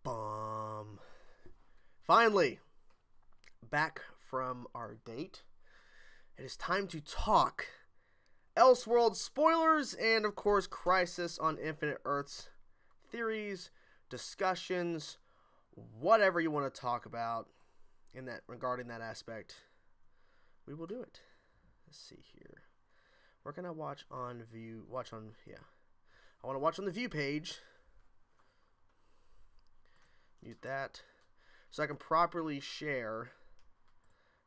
Bum. Finally, back from our date. It is time to talk Elseworlds spoilers and, of course, Crisis on Infinite Earths theories, discussions, whatever you want to talk about in that regarding that aspect. We will do it. Let's see here. Where can I watch on view? I want to watch on the view page. Mute that so I can properly share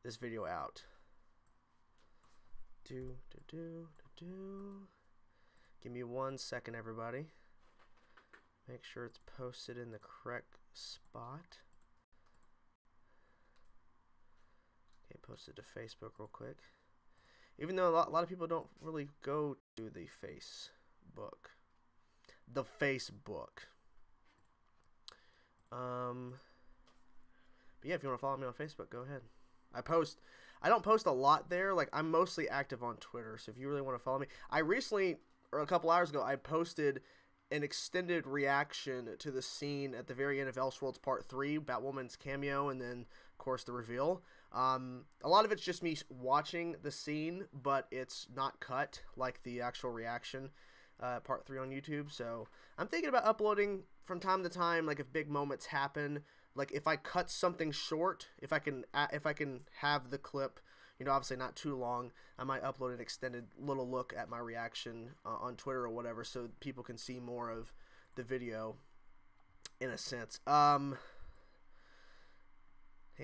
this video out. Give me 1 second, everybody. Make sure it's posted in the correct spot. Okay, post it to Facebook real quick. Even though a lot of people don't really go to the Facebook. The Facebook. But yeah, if you want to follow me on Facebook, go ahead. I don't post a lot there. Like, I'm mostly active on Twitter. So if you really want to follow me, I recently, or a couple hours ago, I posted an extended reaction to the scene at the very end of Elseworlds Part 3, Batwoman's cameo, and then, of course, the reveal. A lot of it's just me watching the scene, but it's not cut like the actual reaction Part 3 on YouTube. So I'm thinking about uploading from time to time, like if big moments happen. Like if I cut something short, if I can have the clip, you know, obviously not too long, I might upload an extended little look at my reaction on Twitter or whatever, so people can see more of the video in a sense. Hey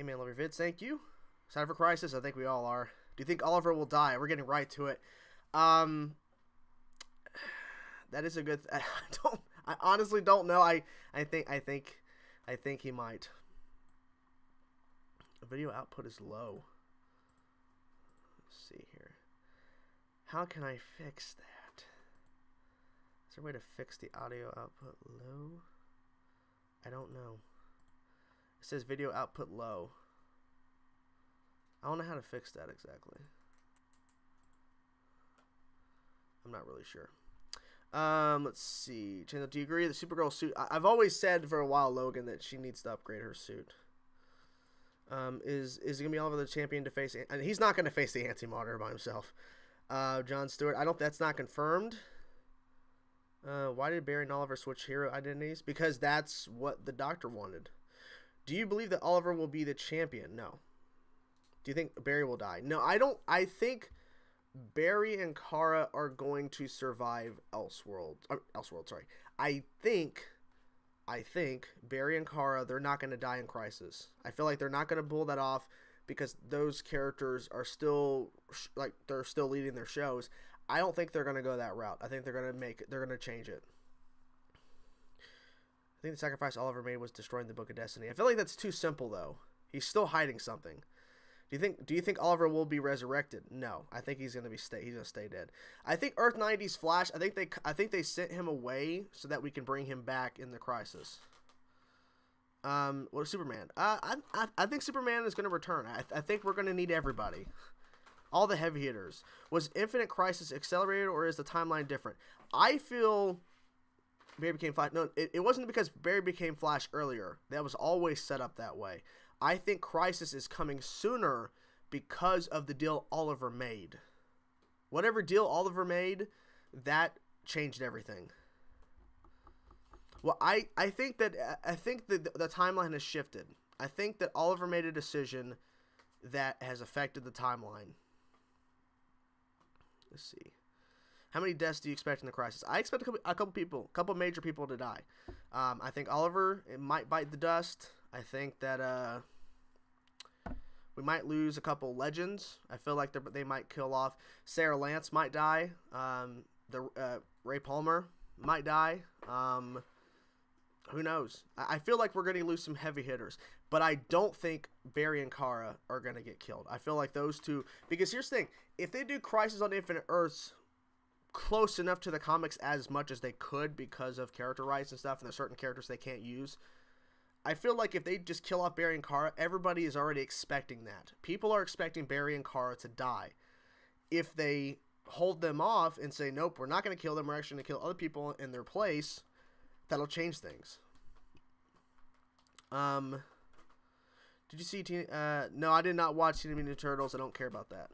man, love your vids, thank you. Excited for Crisis? I think we all are. Do you think Oliver will die? We're getting right to it. That is a good. I honestly don't know. I think he might. Video output is low. Let's see here. How can I fix that? Is there a way to fix the audio output low? I don't know. It says video output low. I don't know how to fix that exactly. I'm not really sure. Let's see. Channel, do you agree the Supergirl suit? I've always said for a while, Logan, that she needs to upgrade her suit. Is it gonna be Oliver the champion to face? And he's not gonna face the Anti-Monitor by himself. John Stewart. That's not confirmed. Why did Barry and Oliver switch hero identities? Because that's what the Doctor wanted. Do you believe that Oliver will be the champion? No. Do you think Barry will die? No, I don't. I think Barry and Kara are going to survive Elseworlds. Sorry. I think Barry and Kara, they're not going to die in Crisis. I feel like they're not going to pull that off because those characters are still they're still leading their shows. I don't think they're going to go that route. I think they're going to change it. I think the sacrifice Oliver made was destroying the Book of Destiny. I feel like that's too simple though. He's still hiding something. Do you think Oliver will be resurrected? No, I think he's gonna stay dead. I think Earth 90's Flash. I think they sent him away so that we can bring him back in the Crisis. What is Superman? I think Superman is gonna return. I think we're gonna need everybody, all the heavy hitters. Was Infinite Crisis accelerated or is the timeline different? I feel Barry became Flash. No, it wasn't because Barry became Flash earlier. That was always set up that way. I think Crisis is coming sooner because of the deal Oliver made. Whatever deal Oliver made, that changed everything. Well, I think that the timeline has shifted. I think that Oliver made a decision that has affected the timeline. Let's see. How many deaths do you expect in the Crisis? I expect a couple major people to die. I think Oliver, it might bite the dust. I think that we might lose a couple legends. I feel like they might kill off. Sarah Lance might die. Ray Palmer might die. Who knows? I feel like we're going to lose some heavy hitters. But I don't think Barry and Kara are going to get killed. I feel like those two... Because here's the thing. If they do Crisis on Infinite Earths close enough to the comics as much as they could because of character rights and stuff, and there's certain characters they can't use... I feel like if they just kill off Barry and Kara, everybody is already expecting that. People are expecting Barry and Kara to die. If they hold them off and say, nope, we're not going to kill them, we're actually going to kill other people in their place, that'll change things. Did you see no, I did not watch Teenage Mutant Ninja Turtles. I don't care about that.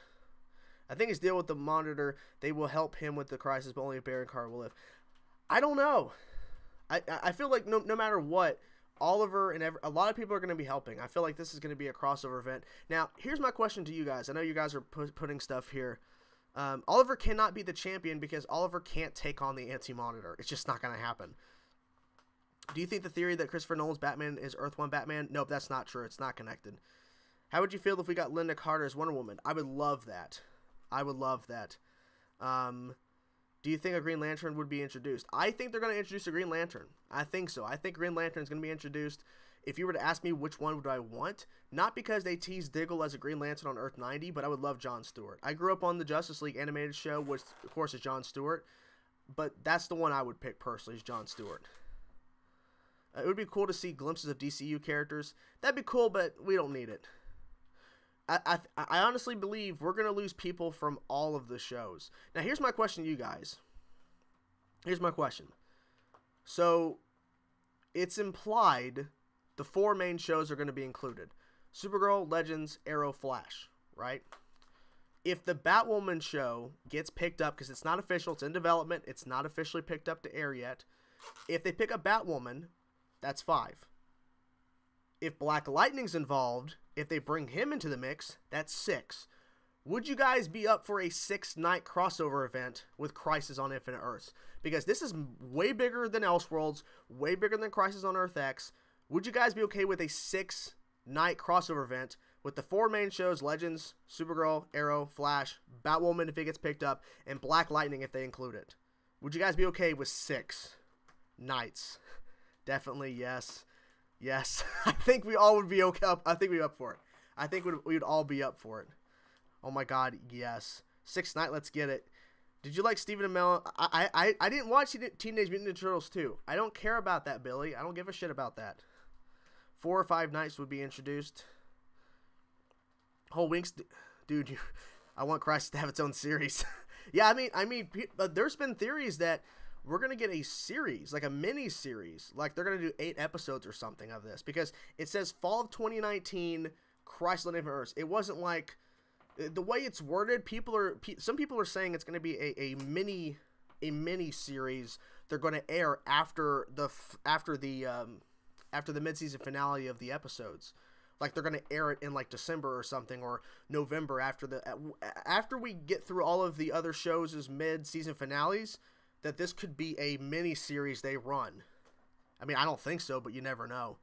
I think his deal with the Monitor, they will help him with the crisis, but only if Baron Carter will live. I don't know. I feel like no matter what, Oliver and a lot of people are going to be helping. I feel like this is going to be a crossover event. Now, here's my question to you guys. I know you guys are putting stuff here. Oliver cannot be the champion because Oliver can't take on the Anti-Monitor. It's just not going to happen. Do you think the theory that Christopher Nolan's Batman is Earth 1 Batman? Nope, that's not true. It's not connected. How would you feel if we got Linda Carter as Wonder Woman? I would love that. I would love that. Do you think a Green Lantern would be introduced? I think they're going to introduce a Green Lantern. I think so. I think Green Lantern is going to be introduced. If you were to ask me which one would I want, not because they teased Diggle as a Green Lantern on Earth 90, but I would love Jon Stewart. I grew up on the Justice League animated show, which of course is Jon Stewart, but that's the one I would pick personally, is Jon Stewart. It would be cool to see glimpses of DCU characters. That'd be cool, but we don't need it. I honestly believe we're going to lose people from all of the shows. Now, here's my question to you guys. Here's my question. So, it's implied the 4 main shows are going to be included. Supergirl, Legends, Arrow, Flash, right? If the Batwoman show gets picked up, because it's not official, it's in development, it's not officially picked up to air yet. If they pick up Batwoman, that's 5. If Black Lightning's involved, if they bring him into the mix, that's 6. Would you guys be up for a 6-night crossover event with Crisis on Infinite Earths? Because this is way bigger than Elseworlds, way bigger than Crisis on Earth X. Would you guys be okay with a 6-night crossover event with the 4 main shows, Legends, Supergirl, Arrow, Flash, Batwoman if it gets picked up, and Black Lightning if they include it? Would you guys be okay with 6 nights? Definitely yes. Yes. I think we all would be okay. I think we'd be up for it. I think we'd all be up for it. Oh my god, yes. 6 night, let's get it. Did you like Stephen Amell? I didn't watch Teenage Mutant Ninja Turtles 2. I don't care about that, Billy. I don't give a shit about that. 4 or 5 nights would be introduced. Whole Winks, dude. I want Crisis to have its own series. Yeah, I mean, there's been theories that we're going to get a series, like a mini-series. Like, they're going to do 8 episodes or something of this. Because it says fall of 2019, Crisis on Infinite Earths. It wasn't like, the way it's worded, some people are saying it's going to be a mini-series they're going to air after the mid-season finale of the episodes. Like, they're going to air it in, like, December or something, or November after we get through all of the other shows' mid-season finales, that this could be a mini-series they run. I mean, I don't think so, but you never know.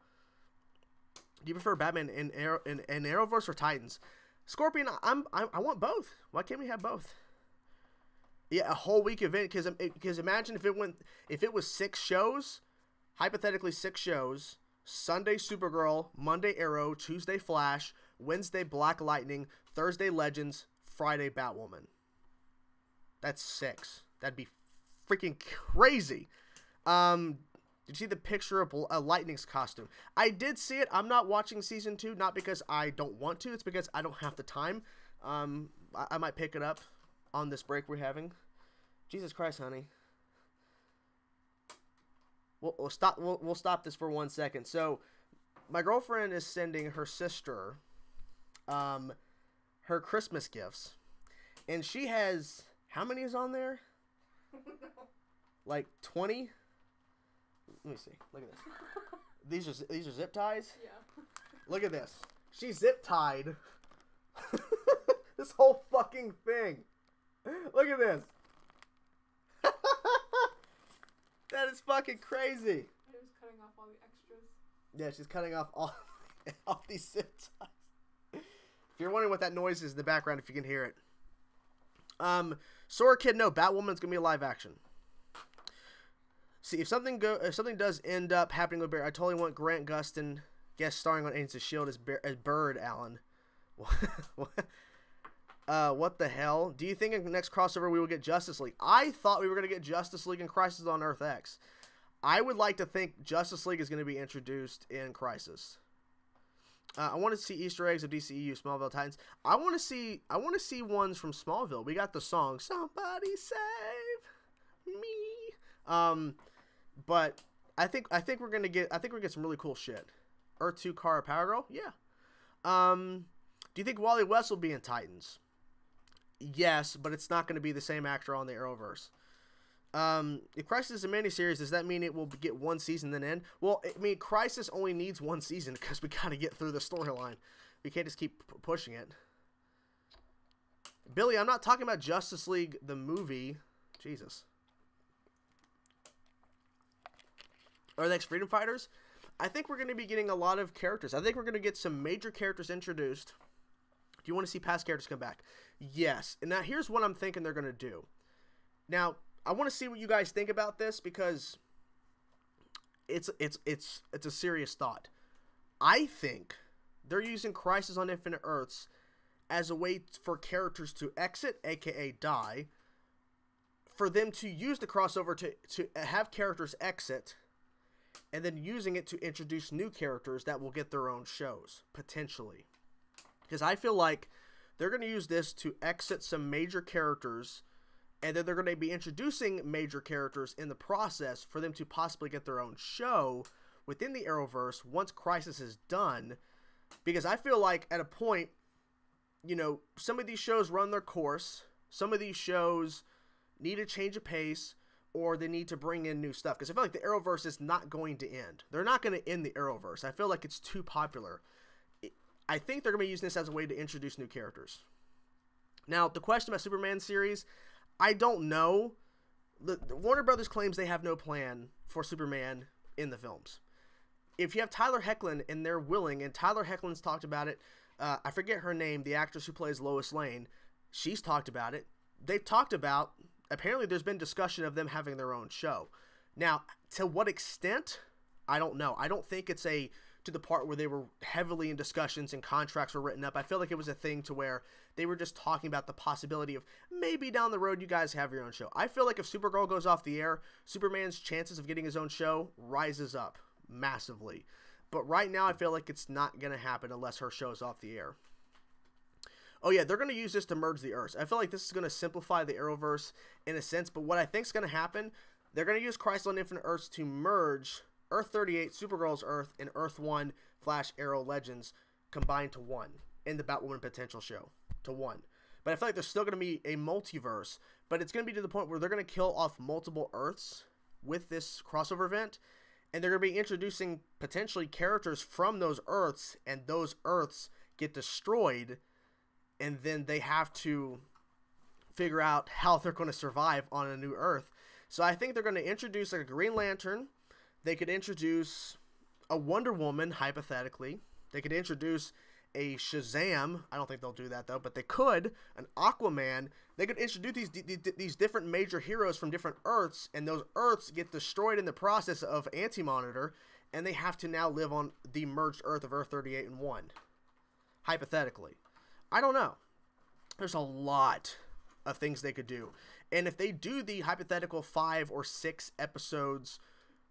Do you prefer Batman in Arrowverse or Titans? Scorpion, I want both. Why can't we have both? Yeah, a whole week event, because imagine if it was 6 shows, hypothetically 6 shows, Sunday Supergirl, Monday Arrow, Tuesday Flash, Wednesday Black Lightning, Thursday Legends, Friday Batwoman. That's 6. That'd be freaking crazy. Did you see the picture of Lightning's costume? I did see it. I'm not watching season 2, not because I don't want to. It's because I don't have the time. I might pick it up on this break we're having. Jesus Christ, honey. We'll stop this for 1 second. So, my girlfriend is sending her sister her Christmas gifts. And she has, how many is on there? Like 20? Let me see. Look at this. These are zip ties? Yeah. Look at this. She zip tied this whole fucking thing. Look at this. That is fucking crazy. I was cutting off all the extras. Yeah, she's cutting off all these zip ties. If you're wondering what that noise is in the background, if you can hear it. Sora Kid, no, Batwoman's gonna be a live action. See, if something does end up happening with Barry, I totally want Grant Gustin guest starring on Agents of S.H.I.E.L.D. as Bird Allen. What the hell? Do you think in the next crossover we will get Justice League? I thought we were going to get Justice League and Crisis on Earth X. I would like to think Justice League is going to be introduced in Crisis. I want to see Easter eggs of DCEU, Smallville, Titans. I want to see ones from Smallville. We got the song "Somebody Save Me." But I think we're gonna get some really cool shit. Earth 2 Kara Power Girl? Yeah. Do you think Wally West will be in Titans? Yes, but it's not going to be the same actor on the Arrowverse. If Crisis is a miniseries, does that mean it will get one season then end? Well, I mean, Crisis only needs one season because we got to get through the storyline. We can't just keep pushing it. Billy, I'm not talking about Justice League, the movie. Jesus. Our next Freedom Fighters? I think we're going to be getting a lot of characters. I think we're going to get some major characters introduced. Do you want to see past characters come back? Yes. And now here's what I'm thinking they're going to do. Now, I want to see what you guys think about this because it's a serious thought. I think they're using Crisis on Infinite Earths as a way for characters to exit, aka die, for them to use the crossover to have characters exit, and then using it to introduce new characters that will get their own shows, potentially. Because I feel like they're going to use this to exit some major characters, and then they're going to be introducing major characters in the process for them to possibly get their own show within the Arrowverse once Crisis is done. Because I feel like at a point, you know, some of these shows run their course. Some of these shows need a change of pace, or they need to bring in new stuff. Because I feel like the Arrowverse is not going to end. They're not going to end the Arrowverse. I feel like it's too popular. I think they're going to be using this as a way to introduce new characters. Now, the question about Superman series, I don't know. The Warner Brothers claims they have no plan for Superman in the films. If you have Tyler Hoechlin and they're willing, and Tyler Hoechlin's talked about it, I forget her name, the actress who plays Lois Lane, she's talked about it. They've talked about, apparently there's been discussion of them having their own show. Now, to what extent, I don't know. I don't think it's to the part where they were heavily in discussions and contracts were written up. I feel like it was a thing to where they were just talking about the possibility of maybe down the road you guys have your own show. I feel like if Supergirl goes off the air, Superman's chances of getting his own show rises up massively. But right now I feel like it's not going to happen unless her show's off the air. Oh yeah, they're going to use this to merge the Earths. I feel like this is going to simplify the Arrowverse in a sense, but what I think is going to happen, they're going to use Crisis on Infinite Earths to merge Earth 38, Supergirl's Earth, and Earth 1, Flash, Arrow, Legends combined to one in the Batwoman potential show to one. But I feel like there's still going to be a multiverse, but it's going to be to the point where they're going to kill off multiple Earths with this crossover event, and they're going to be introducing potentially characters from those Earths, and those Earths get destroyed, and then they have to figure out how they're going to survive on a new Earth. So I think they're going to introduce like a Green Lantern. They could introduce a Wonder Woman, hypothetically. They could introduce a Shazam. I don't think they'll do that, though, but they could. An Aquaman. They could introduce these different major heroes from different Earths, and those Earths get destroyed in the process of Anti-Monitor, and they have to now live on the merged Earth of Earth 38 and 1. Hypothetically. I don't know. There's a lot of things they could do. And if they do the hypothetical 5 or 6 episodes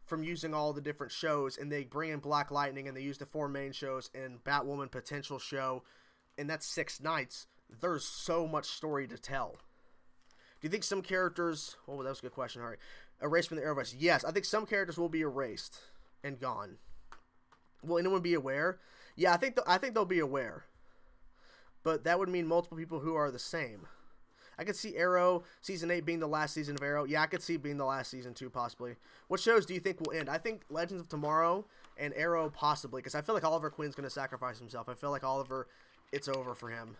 from using all the different shows, and they bring in Black Lightning, and they use the 4 main shows, and Batwoman potential show, and that's 6 nights, there's so much story to tell. Do you think some characters... Oh, that was a good question. All right. Erased from the Arrowverse. Yes, I think some characters will be erased and gone. Will anyone be aware? Yeah, I think they'll be aware. But that would mean multiple people who are the same. I could see Arrow Season 8 being the last season of Arrow. Yeah, I could see it being the last season too, possibly. What shows do you think will end? I think Legends of Tomorrow and Arrow possibly, because I feel like Oliver Queen's going to sacrifice himself. I feel like Oliver, it's over for him.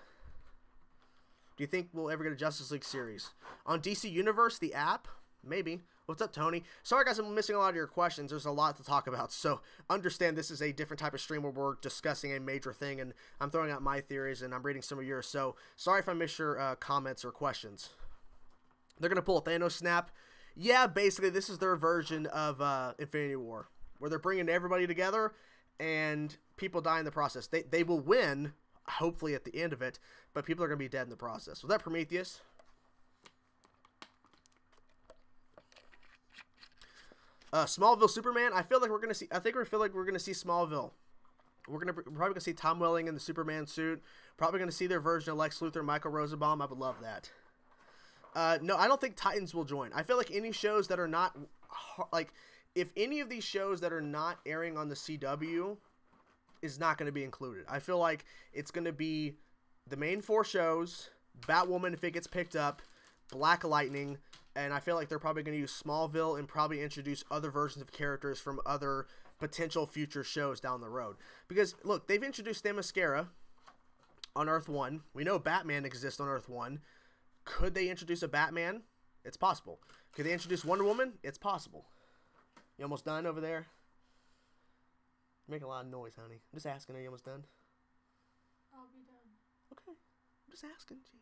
Do you think we'll ever get a Justice League series? On DC Universe, the app? Maybe. What's up, Tony? Sorry, guys, I'm missing a lot of your questions. There's a lot to talk about, so understand this is a different type of stream where we're discussing a major thing, and I'm throwing out my theories, and I'm reading some of yours, so sorry if I miss your comments or questions. They're going to pull a Thanos snap. Yeah, basically, this is their version of Infinity War, where they're bringing everybody together, and people die in the process. They will win, hopefully, at the end of it, but people are going to be dead in the process. Was that Prometheus? Smallville Superman. I feel like we're gonna see. I feel like we're gonna see Smallville. We're probably gonna see Tom Welling in the Superman suit. Probably gonna see their version of Lex Luthor, Michael Rosenbaum. I would love that. No, I don't think Titans will join. I feel like any shows that are not like, if any of these shows that are not airing on the CW is not going to be included. I feel like it's going to be the main 4 shows, Batwoman if it gets picked up, Black Lightning, and I feel like they're probably going to use Smallville and probably introduce other versions of characters from other potential future shows down the road. Because, look, they've introduced Themyscira on Earth 1. We know Batman exists on Earth 1. Could they introduce a Batman? It's possible. Could they introduce Wonder Woman? It's possible. You almost done over there? You're making a lot of noise, honey. I'm just asking, are you almost done? I'll be done. Okay. I'm just asking, Jesus.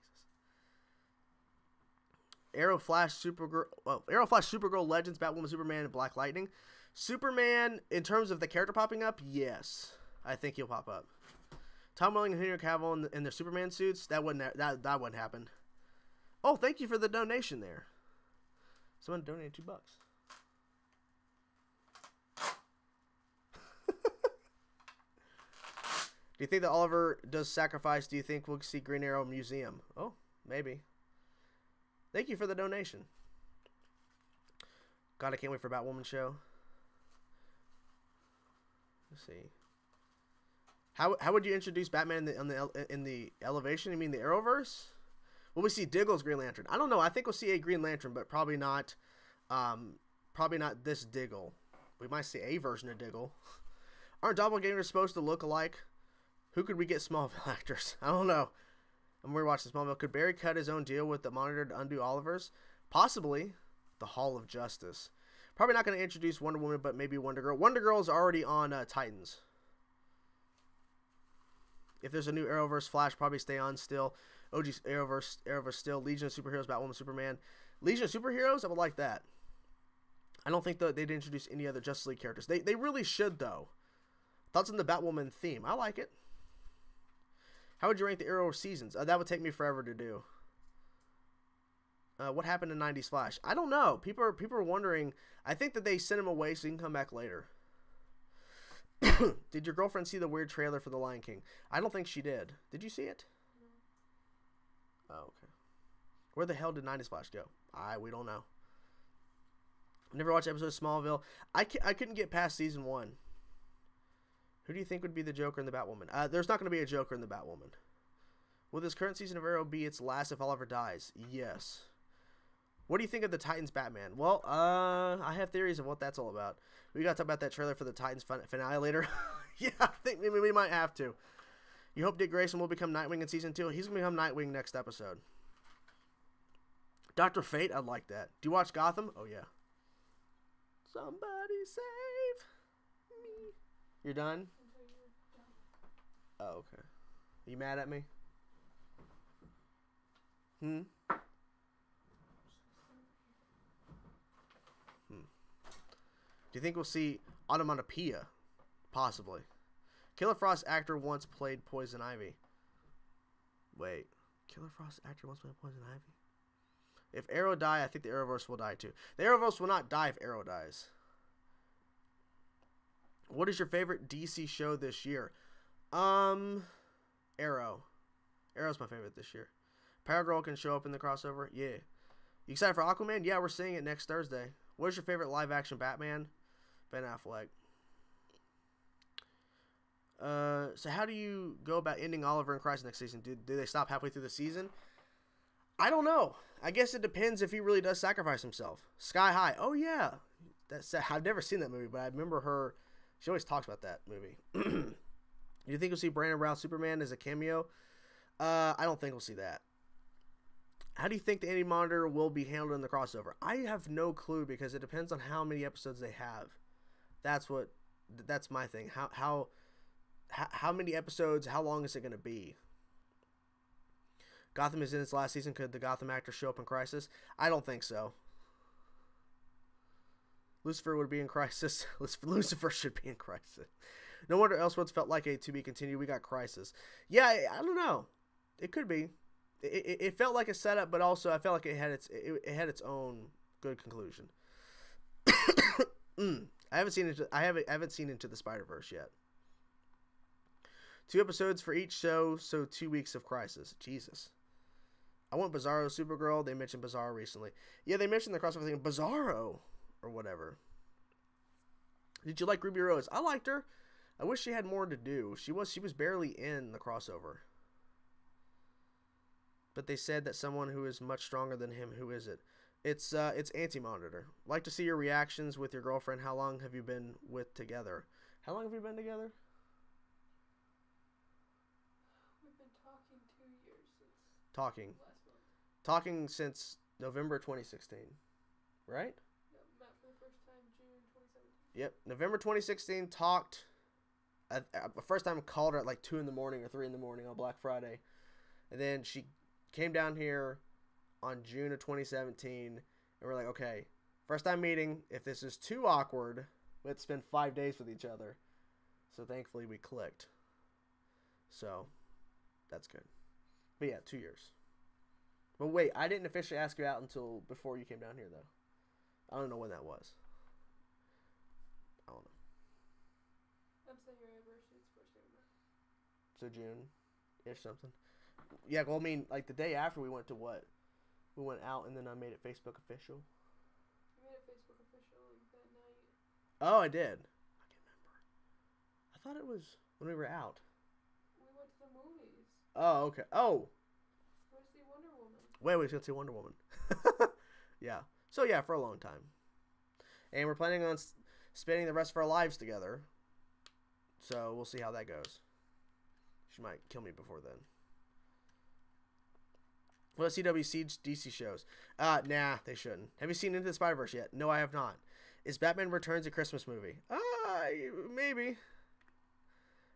Arrow, Flash, Supergirl, Legends, Batwoman, Superman, and Black Lightning. Superman, in terms of the character popping up, yes. I think he'll pop up. Tom Welling and Henry Cavill in their Superman suits, that wouldn't happen. Oh, thank you for the donation there. Someone donated $2. Do you think that Oliver does sacrifice? Do you think we'll see Green Arrow Museum? Oh, maybe. Thank you for the donation. God, I can't wait for Batwoman show. Let's see. How would you introduce Batman in the elevation? You mean the Arrowverse? Will we see Diggle's Green Lantern? I don't know. I think we'll see a Green Lantern, but probably not this Diggle. We might see a version of Diggle. Aren't doppelgangers supposed to look alike? Who could we get Smallville actors? I don't know. I'm rewatching Smallville. Could Barry cut his own deal with the Monitor to undo Oliver's? Possibly. The Hall of Justice. Probably not going to introduce Wonder Woman, but maybe Wonder Girl. Wonder Girl is already on Titans. If there's a new Arrowverse, Flash probably stay on still. OG Arrowverse still. Legion of Superheroes, Batwoman, Superman. Legion of Superheroes, I would like that. I don't think that they'd introduce any other Justice League characters. They really should, though. Thoughts on the Batwoman theme? I like it. How would you rank the Arrow seasons? That would take me forever to do. What happened in 90s Flash? I don't know. People are wondering. I think that they sent him away so he can come back later. Did your girlfriend see the weird trailer for The Lion King? I don't think she did. Did you see it? No. Oh, okay. Where the hell did 90s Flash go? We don't know. Never watched episode of Smallville. I couldn't get past season 1. Who do you think would be the Joker in the Batwoman? There's not going to be a Joker in the Batwoman. Will this current season of Arrow be its last if Oliver dies? Yes. What do you think of the Titans Batman? Well, I have theories of what that's all about. We got to talk about that trailer for the Titans finale later. Yeah, I think maybe we might have to. You hope Dick Grayson will become Nightwing in season 2? He's going to become Nightwing next episode. Dr. Fate? I'd like that. Do you watch Gotham? Oh, yeah. Somebody save me. You're done? Oh, okay. Are you mad at me? Do you think we'll see Onomatopoeia? Possibly. Killer Frost actor once played Poison Ivy. Wait. Killer Frost actor once played Poison Ivy? If Arrow die, I think the Arrowverse will die too. The Arrowverse will not die if Arrow dies. What is your favorite DC show this year? Arrow. Arrow's my favorite this year. Power Girl can show up in the crossover. Yeah. You excited for Aquaman? Yeah, we're seeing it next Thursday. What is your favorite live action Batman? Ben Affleck. So how do you go about ending Oliver and Christ next season? Do they stop halfway through the season? I don't know. I guess it depends if he really does sacrifice himself. Sky High. Oh, yeah. I've never seen that movie, but I remember her. She always talks about that movie. Do you think we'll see Brandon Brown Superman as a cameo? I don't think we'll see that. How do you think the Anti-Monitor will be handled in the crossover? I have no clue because it depends on how many episodes they have. That's my thing. How many episodes? How long is it going to be? Gotham is in its last season. Could the Gotham actor show up in Crisis? I don't think so. Lucifer would be in Crisis. Lucifer should be in Crisis. No wonder Elseworlds felt like a to be continued. We got Crisis. Yeah, I don't know. It could be. It felt like a setup, but also I felt like it had its own good conclusion. I haven't seen Into the Spider-Verse yet. 2 episodes for each show, so 2 weeks of Crisis. Jesus. I want Bizarro Supergirl. They mentioned Bizarro recently. Yeah, they mentioned the crossover thing. Bizarro or whatever. Did you like Ruby Rose? I liked her. I wish she had more to do. She was barely in the crossover. But they said that someone who is much stronger than him. Who is it? It's Anti-Monitor. Like to see your reactions with your girlfriend. How long have you been with together? How long have you been together? We've been talking 2 years since Talking. last month. Talking since November 2016. Right? Yep, met for the first time June 2017. Yep. November 2016, talked. The first time I called her at like 2 in the morning or 3 in the morning on Black Friday. And then she came down here on June of 2017. And we're like, okay, first time meeting. If this is too awkward, we have to spend 5 days with each other. So thankfully we clicked. So that's good. But yeah, 2 years. But wait, I didn't officially ask you out until before you came down here, though. I don't know when that was. I don't know. I'm saying your anniversary. It's the first day we met. So June-ish something. Yeah, well, I mean, like the day after we went to what? We went out and then I made it Facebook official. You made it Facebook official like that night. Oh, I did. I can't remember. I thought it was when we were out. We went to the movies. Oh, okay. Oh. We went to see Wonder Woman. Wait, we should see Wonder Woman. Yeah. So, yeah, for a long time. And we're planning on spending the rest of our lives together. So, we'll see how that goes. She might kill me before then. What are CW DC shows? Nah, they shouldn't. Have you seen Into the Spider-Verse yet? No, I have not. Is Batman Returns a Christmas movie? Maybe.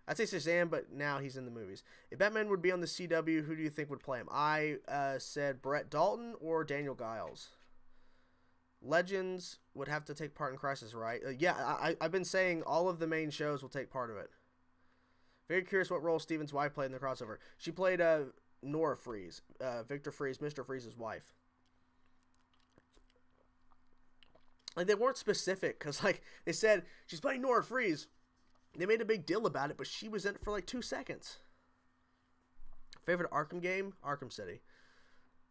I'd say Shazam, but now he's in the movies. If Batman would be on the CW, who do you think would play him? I said Brett Dalton or Daniel Giles. Legends would have to take part in Crisis, right? Yeah, I've been saying all of the main shows will take part of it. Very curious what role Steven's wife played in the crossover. She played Nora Freeze, Victor Freeze, Mr. Freeze's wife. Like, they weren't specific, because, like, they said, she's playing Nora Freeze. They made a big deal about it, but she was in it for, like, 2 seconds. Favorite Arkham game? Arkham City.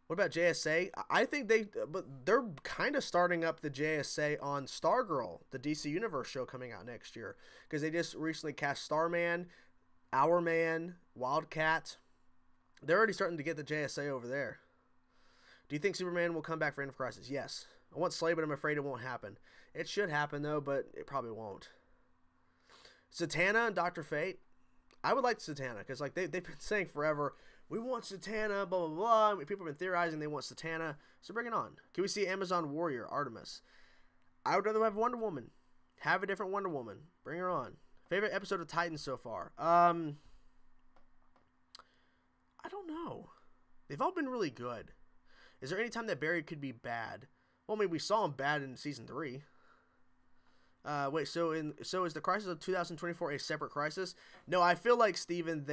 What about JSA? I think they're kind of starting up the JSA on Stargirl, the DC Universe show coming out next year, because they just recently cast Starman, Hourman, Wildcat. They're already starting to get the JSA over there. Do you think Superman will come back for End of Crisis? Yes. I want Slay, but I'm afraid it won't happen. It should happen, though, but it probably won't. Zatanna and Dr. Fate. I would like Zatanna, because like they've been saying forever, we want Zatanna, blah, blah, blah. I mean, people have been theorizing they want Zatanna. So bring it on. Can we see Amazon Warrior, Artemis? I would rather have Wonder Woman. Have a different Wonder Woman. Bring her on. Favorite episode of Titans so far? I don't know. They've all been really good. Is there any time that Barry could be bad? Well, I mean, we saw him bad in season 3. Wait, so is the Crisis of 2024 a separate crisis? No, I feel like, Steven,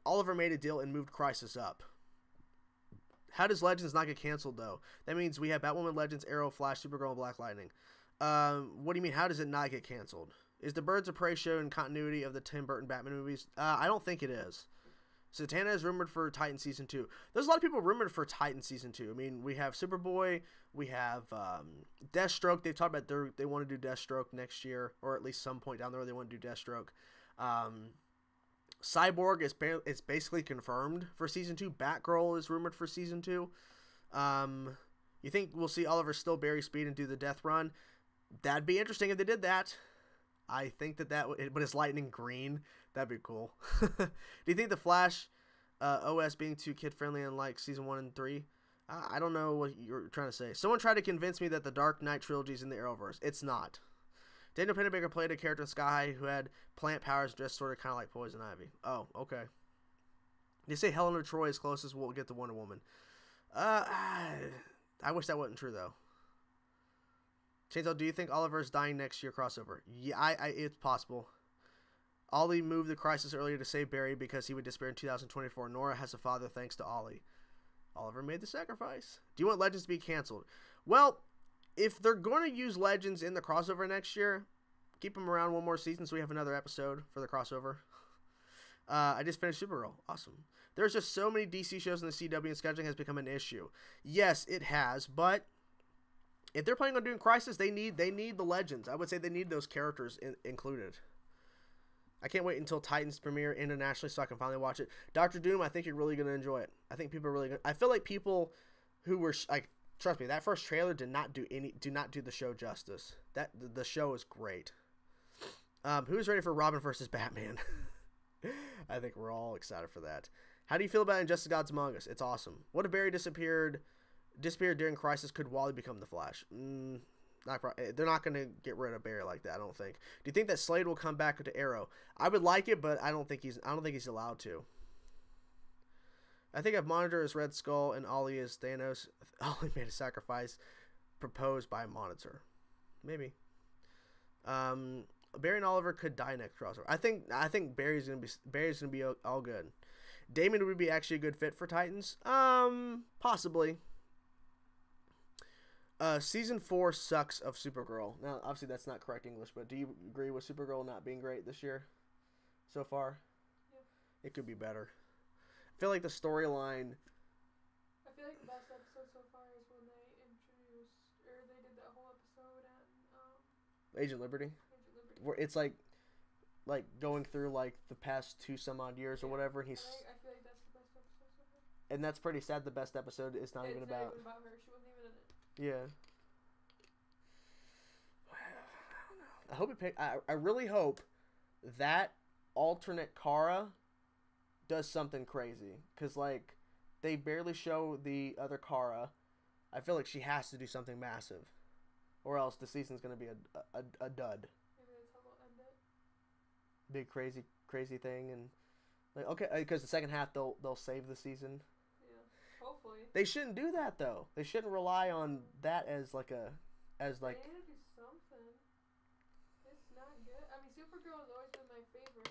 Oliver made a deal and moved Crisis up. How does Legends not get canceled, though? That means we have Batwoman, Legends, Arrow, Flash, Supergirl, and Black Lightning. What do you mean, how does it not get canceled? Is the Birds of Prey show in continuity of the Tim Burton Batman movies? I don't think it is. Zatanna is rumored for Titan Season 2. There's a lot of people rumored for Titan Season 2. I mean, we have Superboy, we have Deathstroke. They've talked about they want to do Deathstroke next year, or at least some point down the road they want to do Deathstroke. Cyborg is basically confirmed for Season 2. Batgirl is rumored for Season 2. You think we'll see Oliver still bury Speed and do the Death Run? That'd be interesting if they did that. I think that but it's lightning green. That'd be cool. Do you think the Flash OS being too kid-friendly unlike Season 1 and 3? I don't know what you're trying to say. Someone tried to convince me that the Dark Knight trilogy is in the Arrowverse. It's not. Daniel Pennebaker played a character in Sky High who had plant powers dressed sort of kind of like Poison Ivy. Oh, okay. They say Helena Troy is closest we'll get to Wonder Woman. I wish that wasn't true, though. Chainsaw, do you think Oliver's dying next year crossover? Yeah, it's possible. Ollie moved the Crisis earlier to save Barry because he would disappear in 2024. Nora has a father thanks to Ollie. Oliver made the sacrifice. Do you want Legends to be canceled? Well, if they're going to use Legends in the crossover next year, keep them around one more season so we have another episode for the crossover. I just finished Supergirl. Awesome. There's just so many DC shows in the CW and scheduling has become an issue. Yes, it has, but if they're planning on doing Crisis, they need the Legends. I would say they need those characters included. I can't wait until Titans premiere internationally so I can finally watch it. Doctor Doom, I think you're really gonna enjoy it. I think people are really gonna. I feel like people who were like, trust me, that first trailer do not do the show justice. The show is great. Who's ready for Robin versus Batman? I think we're all excited for that. How do you feel about Injustice Gods Among Us? It's awesome. What if Barry disappeared during Crisis? Could Wally become the Flash? They're not going to get rid of Barry like that, I don't think. Do you think that Slade will come back to Arrow? I would like it, but I don't think he's allowed to. I think I've monitored as Red Skull and Ollie as Thanos. Ollie made a sacrifice proposed by Monitor. Maybe. Barry and Oliver could die next crossover. I think Barry's gonna be all good. Damon would be actually a good fit for Titans. Possibly. Season 4 sucks of Supergirl. Now, obviously that's not correct English, but do you agree with Supergirl not being great this year so far? Yeah. It could be better. I feel like the storyline. I feel like the best episode so far is when they did that whole episode at Agent Liberty. Where it's like going through like the past 2 some odd years or whatever, and he's. I feel like that's the best episode so far. And that's pretty sad. The best episode is not even about. It's not even about her. She wasn't even in it. Yeah. I hope I really hope that alternate Kara does something crazy, because like they barely show the other Kara. I feel like she has to do something massive, or else the season's gonna be a dud. Maybe that's how they'll end it. Big crazy thing, and like okay, because the second half they'll save the season. Hopefully. They shouldn't do that though. They shouldn't rely on that as like. They need to do something. It's not good. I mean, Supergirl has always been my favorite,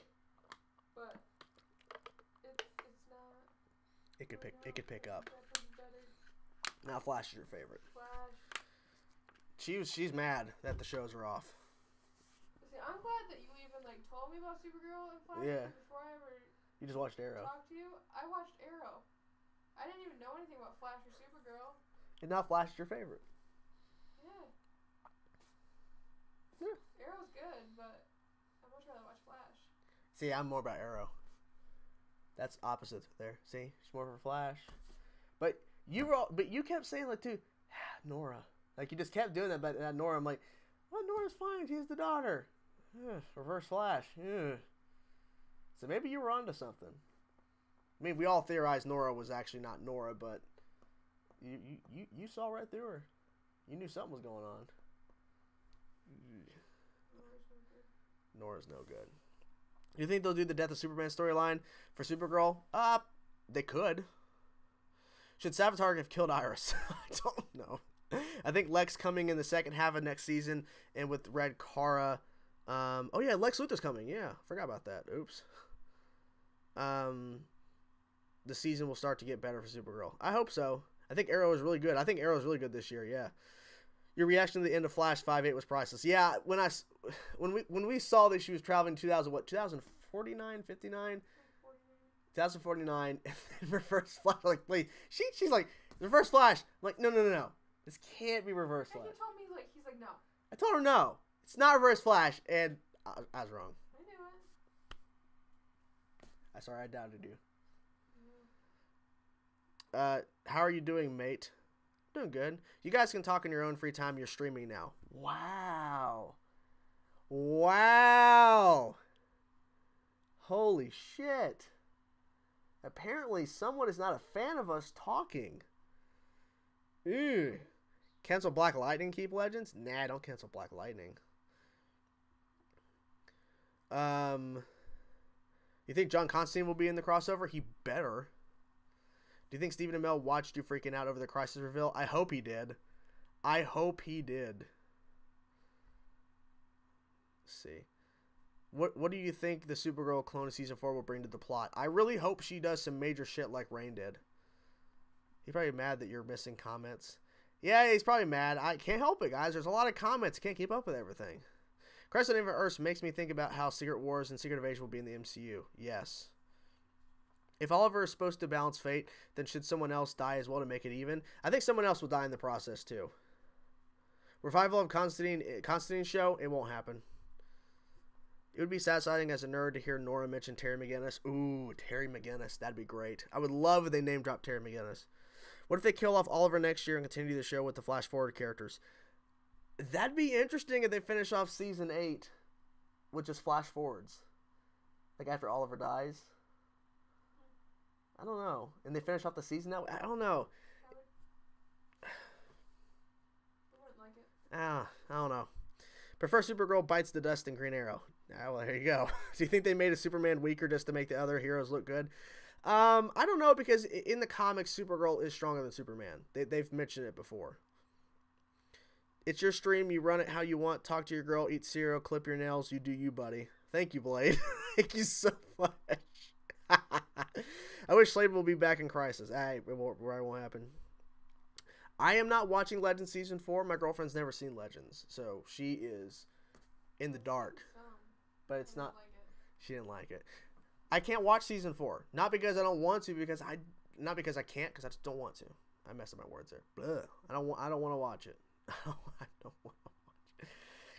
but it's not. It could pick up. Better. Now Flash is your favorite. Flash. She's mad that the shows are off. See, I'm glad that you even like told me about Supergirl and Flash. Yeah. Before I ever. You just watched Arrow. Talked to you. I watched Arrow. I didn't even know anything about Flash or Supergirl. And now Flash is your favorite. Yeah. Yeah. Arrow's good, but I'd much rather watch Flash. See, I'm more about Arrow. That's opposite there. See, she's more for Flash. But you kept saying like too, Nora. Like you just kept doing that, but Nora, I'm like, well, Nora's fine. She's the daughter. Reverse Flash. So maybe you were onto something. I mean, we all theorized Nora was actually not Nora, but you saw right through her. You knew something was going on. Nora's no good. You think they'll do the Death of Superman storyline for Supergirl? They could. Should Savitar have killed Iris? I don't know. I think Lex coming in the second half of next season, and with Red Kara. Oh yeah, Lex Luthor's coming. Yeah, forgot about that. Oops. The season will start to get better for Supergirl. I hope so. I think Arrow is really good. I think Arrow is really good this year. Yeah. Your reaction to the end of Flash 5.8 was priceless. Yeah, when we saw that she was traveling 2049, 59, 2049, and then Reverse Flash. Like, please, she's like Reverse Flash. I'm like, no. This can't be Reverse Flash. And you told me he's like no. I told her no. It's not Reverse Flash, and I was wrong. I knew it. I'm sorry, I doubted you. How are you doing, mate? Doing good. You guys can talk in your own free time. You're streaming now. Wow. Holy shit. Apparently someone is not a fan of us talking. Ew. Cancel Black Lightning, keep Legends? Nah, don't cancel Black Lightning. You think John Constantine will be in the crossover? He better. Do you think Stephen Amell watched you freaking out over the Crisis reveal? I hope he did. Let's see. What do you think the Supergirl clone of Season 4 will bring to the plot? I really hope she does some major shit like Rain did. He's probably mad that you're missing comments. Yeah, he's probably mad. I can't help it, guys. There's a lot of comments. Can't keep up with everything. Crisis on Infinite Earths makes me think about how Secret Wars and Secret Invasion will be in the MCU. Yes. If Oliver is supposed to balance fate, then should someone else die as well to make it even? I think someone else will die in the process too. Revival of Constantine show? It won't happen. It would be satisfying as a nerd to hear Nora mention Terry McGinnis. Ooh, Terry McGinnis. That'd be great. I would love if they name drop Terry McGinnis. What if they kill off Oliver next year and continue the show with the flash forward characters? That'd be interesting if they finish off season 8 with just flash forwards. Like after Oliver dies. I don't know. And they finish off the season that way? I don't know. I don't know. Prefer Supergirl bites the dust than Green Arrow. Ah, well, there you go. Do you think they made a Superman weaker just to make the other heroes look good? I don't know, because in the comics, Supergirl is stronger than Superman. They've mentioned it before. It's your stream. You run it how you want. Talk to your girl. Eat cereal. Clip your nails. You do you, buddy. Thank you, Blade. Thank you so much. I wish Slade will be back in Crisis. It won't happen. I am not watching Legends Season 4. My girlfriend's never seen Legends, so she is in the dark. But it's not... She didn't like it. I can't watch Season 4. Not because I don't want to, not because I can't, because I just don't want to. I messed up my words there. Blah. I don't want to watch it. I don't want to watch it.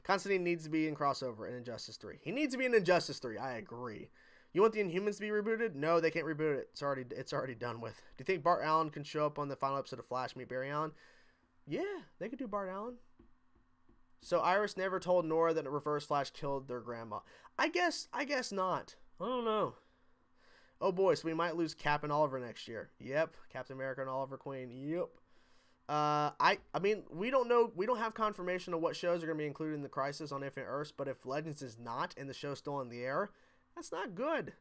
Constantine needs to be in crossover in Injustice 3. He needs to be in Injustice 3. I agree. You want the Inhumans to be rebooted? No, they can't reboot it. It's already done with. Do you think Bart Allen can show up on the final episode of Flash meet Barry Allen? Yeah, they could do Bart Allen. So Iris never told Nora that Reverse Flash killed their grandma. I guess not. I don't know. Oh boy, so we might lose Cap and Oliver next year. Yep, Captain America and Oliver Queen. Yep. I mean, we don't know. We don't have confirmation of what shows are going to be included in the Crisis on Infinite Earths. But if Legends is not and the show's still on the air, that's not good.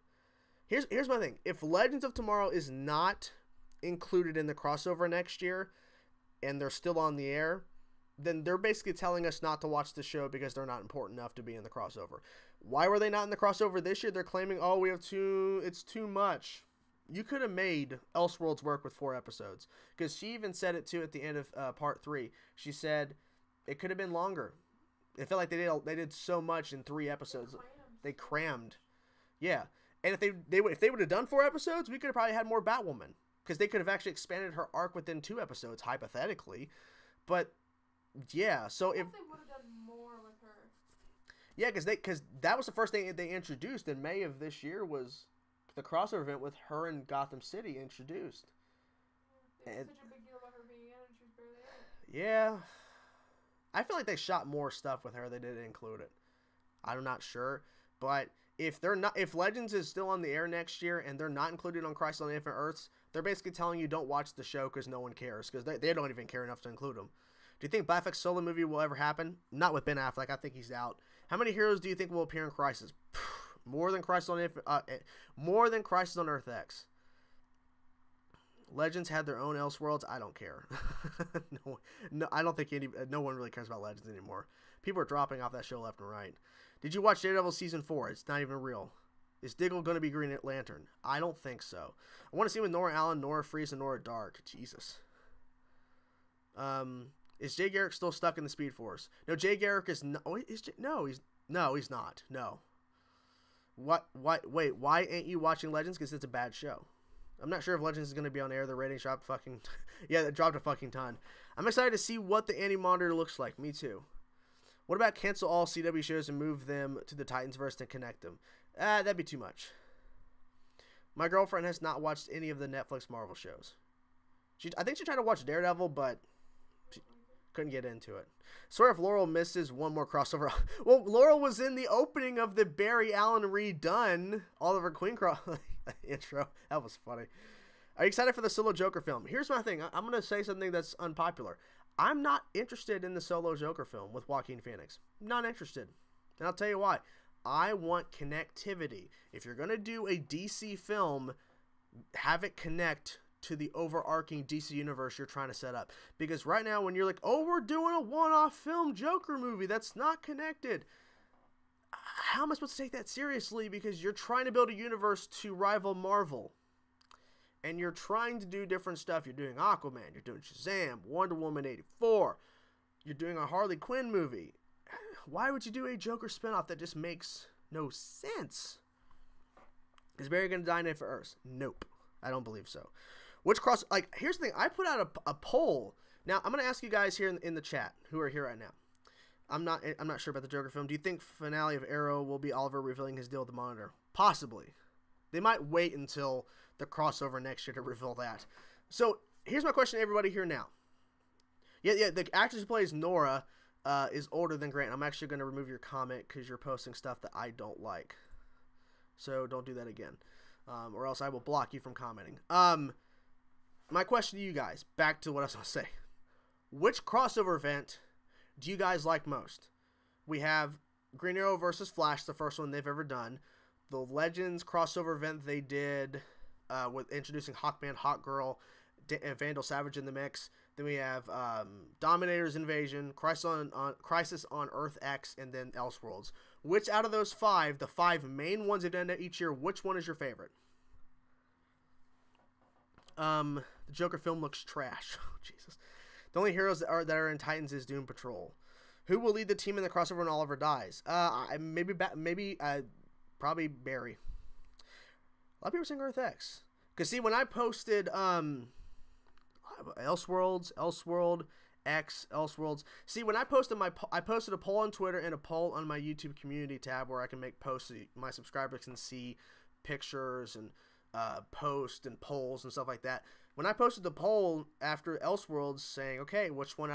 Here's my thing. If Legends of Tomorrow is not included in the crossover next year, and they're still on the air, then they're basically telling us not to watch the show because they're not important enough to be in the crossover. Why were they not in the crossover this year? They're claiming, oh, it's too much. You could have made Elseworlds work with 4 episodes. Because she even said it, too, at the end of Part 3. She said it could have been longer. It felt like they did so much in 3 episodes. They crammed. Yeah. And if they would have done 4 episodes, we could have probably had more Batwoman. Because they could have actually expanded her arc within 2 episodes, hypothetically. But, yeah. So if they would have done more with her. Yeah, because that was the first thing they introduced in May of this year was the crossover event with her and Gotham City introduced. They made such a big deal about her being in and she was barely in it. Yeah. I feel like they shot more stuff with her. They didn't include it. I'm not sure. But if Legends is still on the air next year and they're not included on Crisis on Infinite Earths, they're basically telling you don't watch the show because no one cares. Because they don't even care enough to include them. Do you think Batfleck's solo movie will ever happen? Not with Ben Affleck. I think he's out. How many heroes do you think will appear in Crisis? More than Crisis on Earth X. Legends had their own Elseworlds. I don't care. No, I don't think no one really cares about Legends anymore. People are dropping off that show left and right. Did you watch Daredevil Season 4? It's not even real. Is Diggle going to be Green Lantern? I don't think so. I want to see with Nora Allen, Nora Freeze, and Nora Dark. Jesus. Is Jay Garrick still stuck in the Speed Force? No, Jay Garrick is no. He's not. No. What? Wait, why ain't you watching Legends? Because it's a bad show. I'm not sure if Legends is going to be on air. The ratings dropped fucking... yeah, it dropped a fucking ton. I'm excited to see what the Anti-Monitor looks like. Me too. What about cancel all CW shows and move them to the Titansverse and connect them? That'd be too much. My girlfriend has not watched any of the Netflix Marvel shows. I think she tried to watch Daredevil, but she couldn't get into it. Swear if Laurel misses one more crossover... Well, Laurel was in the opening of the Barry Allen redone Oliver Queen intro. That was funny. Are you excited for the solo Joker film? Here's my thing. I'm going to say something that's unpopular. I'm not interested in the solo Joker film with Joaquin Phoenix. Not interested. And I'll tell you why. I want connectivity. If you're going to do a DC film, have it connect to the overarching DC universe you're trying to set up. Because right now when you're like, oh, we're doing a one-off film Joker movie that's not connected. How am I supposed to take that seriously? Because you're trying to build a universe to rival Marvel. And you're trying to do different stuff. You're doing Aquaman. You're doing Shazam. Wonder Woman 84. You're doing a Harley Quinn movie. Why would you do a Joker spinoff that just makes no sense? Is Barry going to die in Infinite Earths? Nope. I don't believe so. Here's the thing. I put out a poll. Now, I'm going to ask you guys here in the chat who are here right now. I'm not sure about the Joker film. Do you think finale of Arrow will be Oliver revealing his deal with the Monitor? Possibly. They might wait until the crossover next year to reveal that. So here's my question to everybody here now. Yeah, the actress who plays Nora is older than Grant. I'm actually going to remove your comment because you're posting stuff that I don't like. So don't do that again. Or else I will block you from commenting. My question to you guys, back to what I was going to say. Which crossover event do you guys like most? We have Green Arrow versus Flash, the first one they've ever done. The Legends crossover event they did with introducing Hawkman, Hawkgirl, Vandal Savage in the mix. Then we have Dominator's Invasion, Crisis on Earth X, and then Elseworlds. Which out of those five, the five main ones they've done each year, which one is your favorite? The Joker film looks trash. Oh, Jesus. The only heroes that are in Titans is Doom Patrol. Who will lead the team in the crossover when Oliver dies? Probably Barry. A lot of people are saying Earth X. Because, see, when I posted Elseworld, X, Elseworlds. See, when I posted I posted a poll on Twitter and a poll on my YouTube community tab where I can make posts so my subscribers can see pictures and posts and polls and stuff like that. When I posted the poll after Elseworlds saying, okay, which one?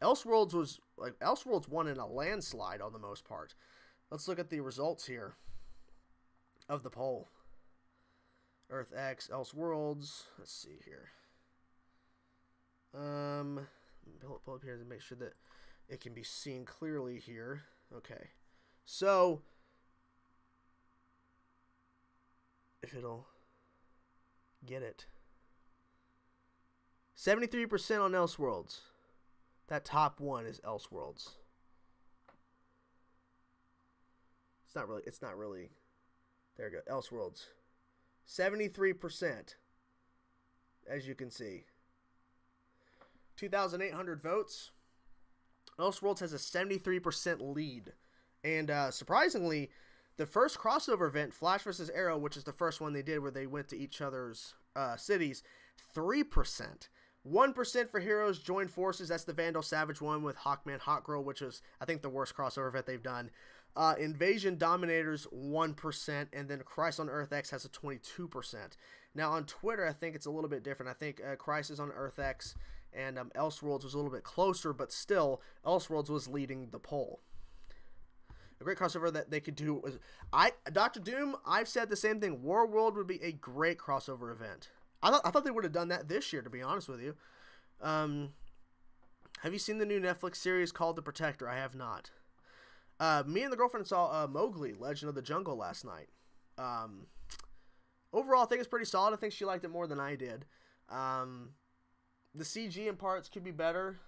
Elseworlds won in a landslide on the most part. Let's look at the results here of the poll. Earth X, Elseworlds. Let's see here. Pull up here to make sure that it can be seen clearly here. Okay. So, if it'll get it. 73% on Elseworlds. That top one is Elseworlds. It's not really. There we go. Elseworlds. 73%. As you can see. 2,800 votes. Elseworlds has a 73% lead. And surprisingly, the first crossover event, Flash vs. Arrow, which is the first one they did where they went to each other's cities, 3%. 1% for Heroes Join Forces. That's the Vandal Savage one with Hawkman, Hawkgirl, which is, I think, the worst crossover event they've done. Invasion Dominators, 1%. And then Crisis on Earth X has a 22%. Now, on Twitter, I think it's a little bit different. I think Crisis on Earth X and Elseworlds was a little bit closer, but still, Elseworlds was leading the poll. A great crossover that they could do was... Dr. Doom, I've said the same thing. Warworld would be a great crossover event. I thought they would have done that this year, to be honest with you. Have you seen the new Netflix series called The Protector? I have not. Me and the girlfriend saw Mowgli, Legend of the Jungle last night. Overall, I think it's pretty solid. I think she liked it more than I did. The CG in parts could be better,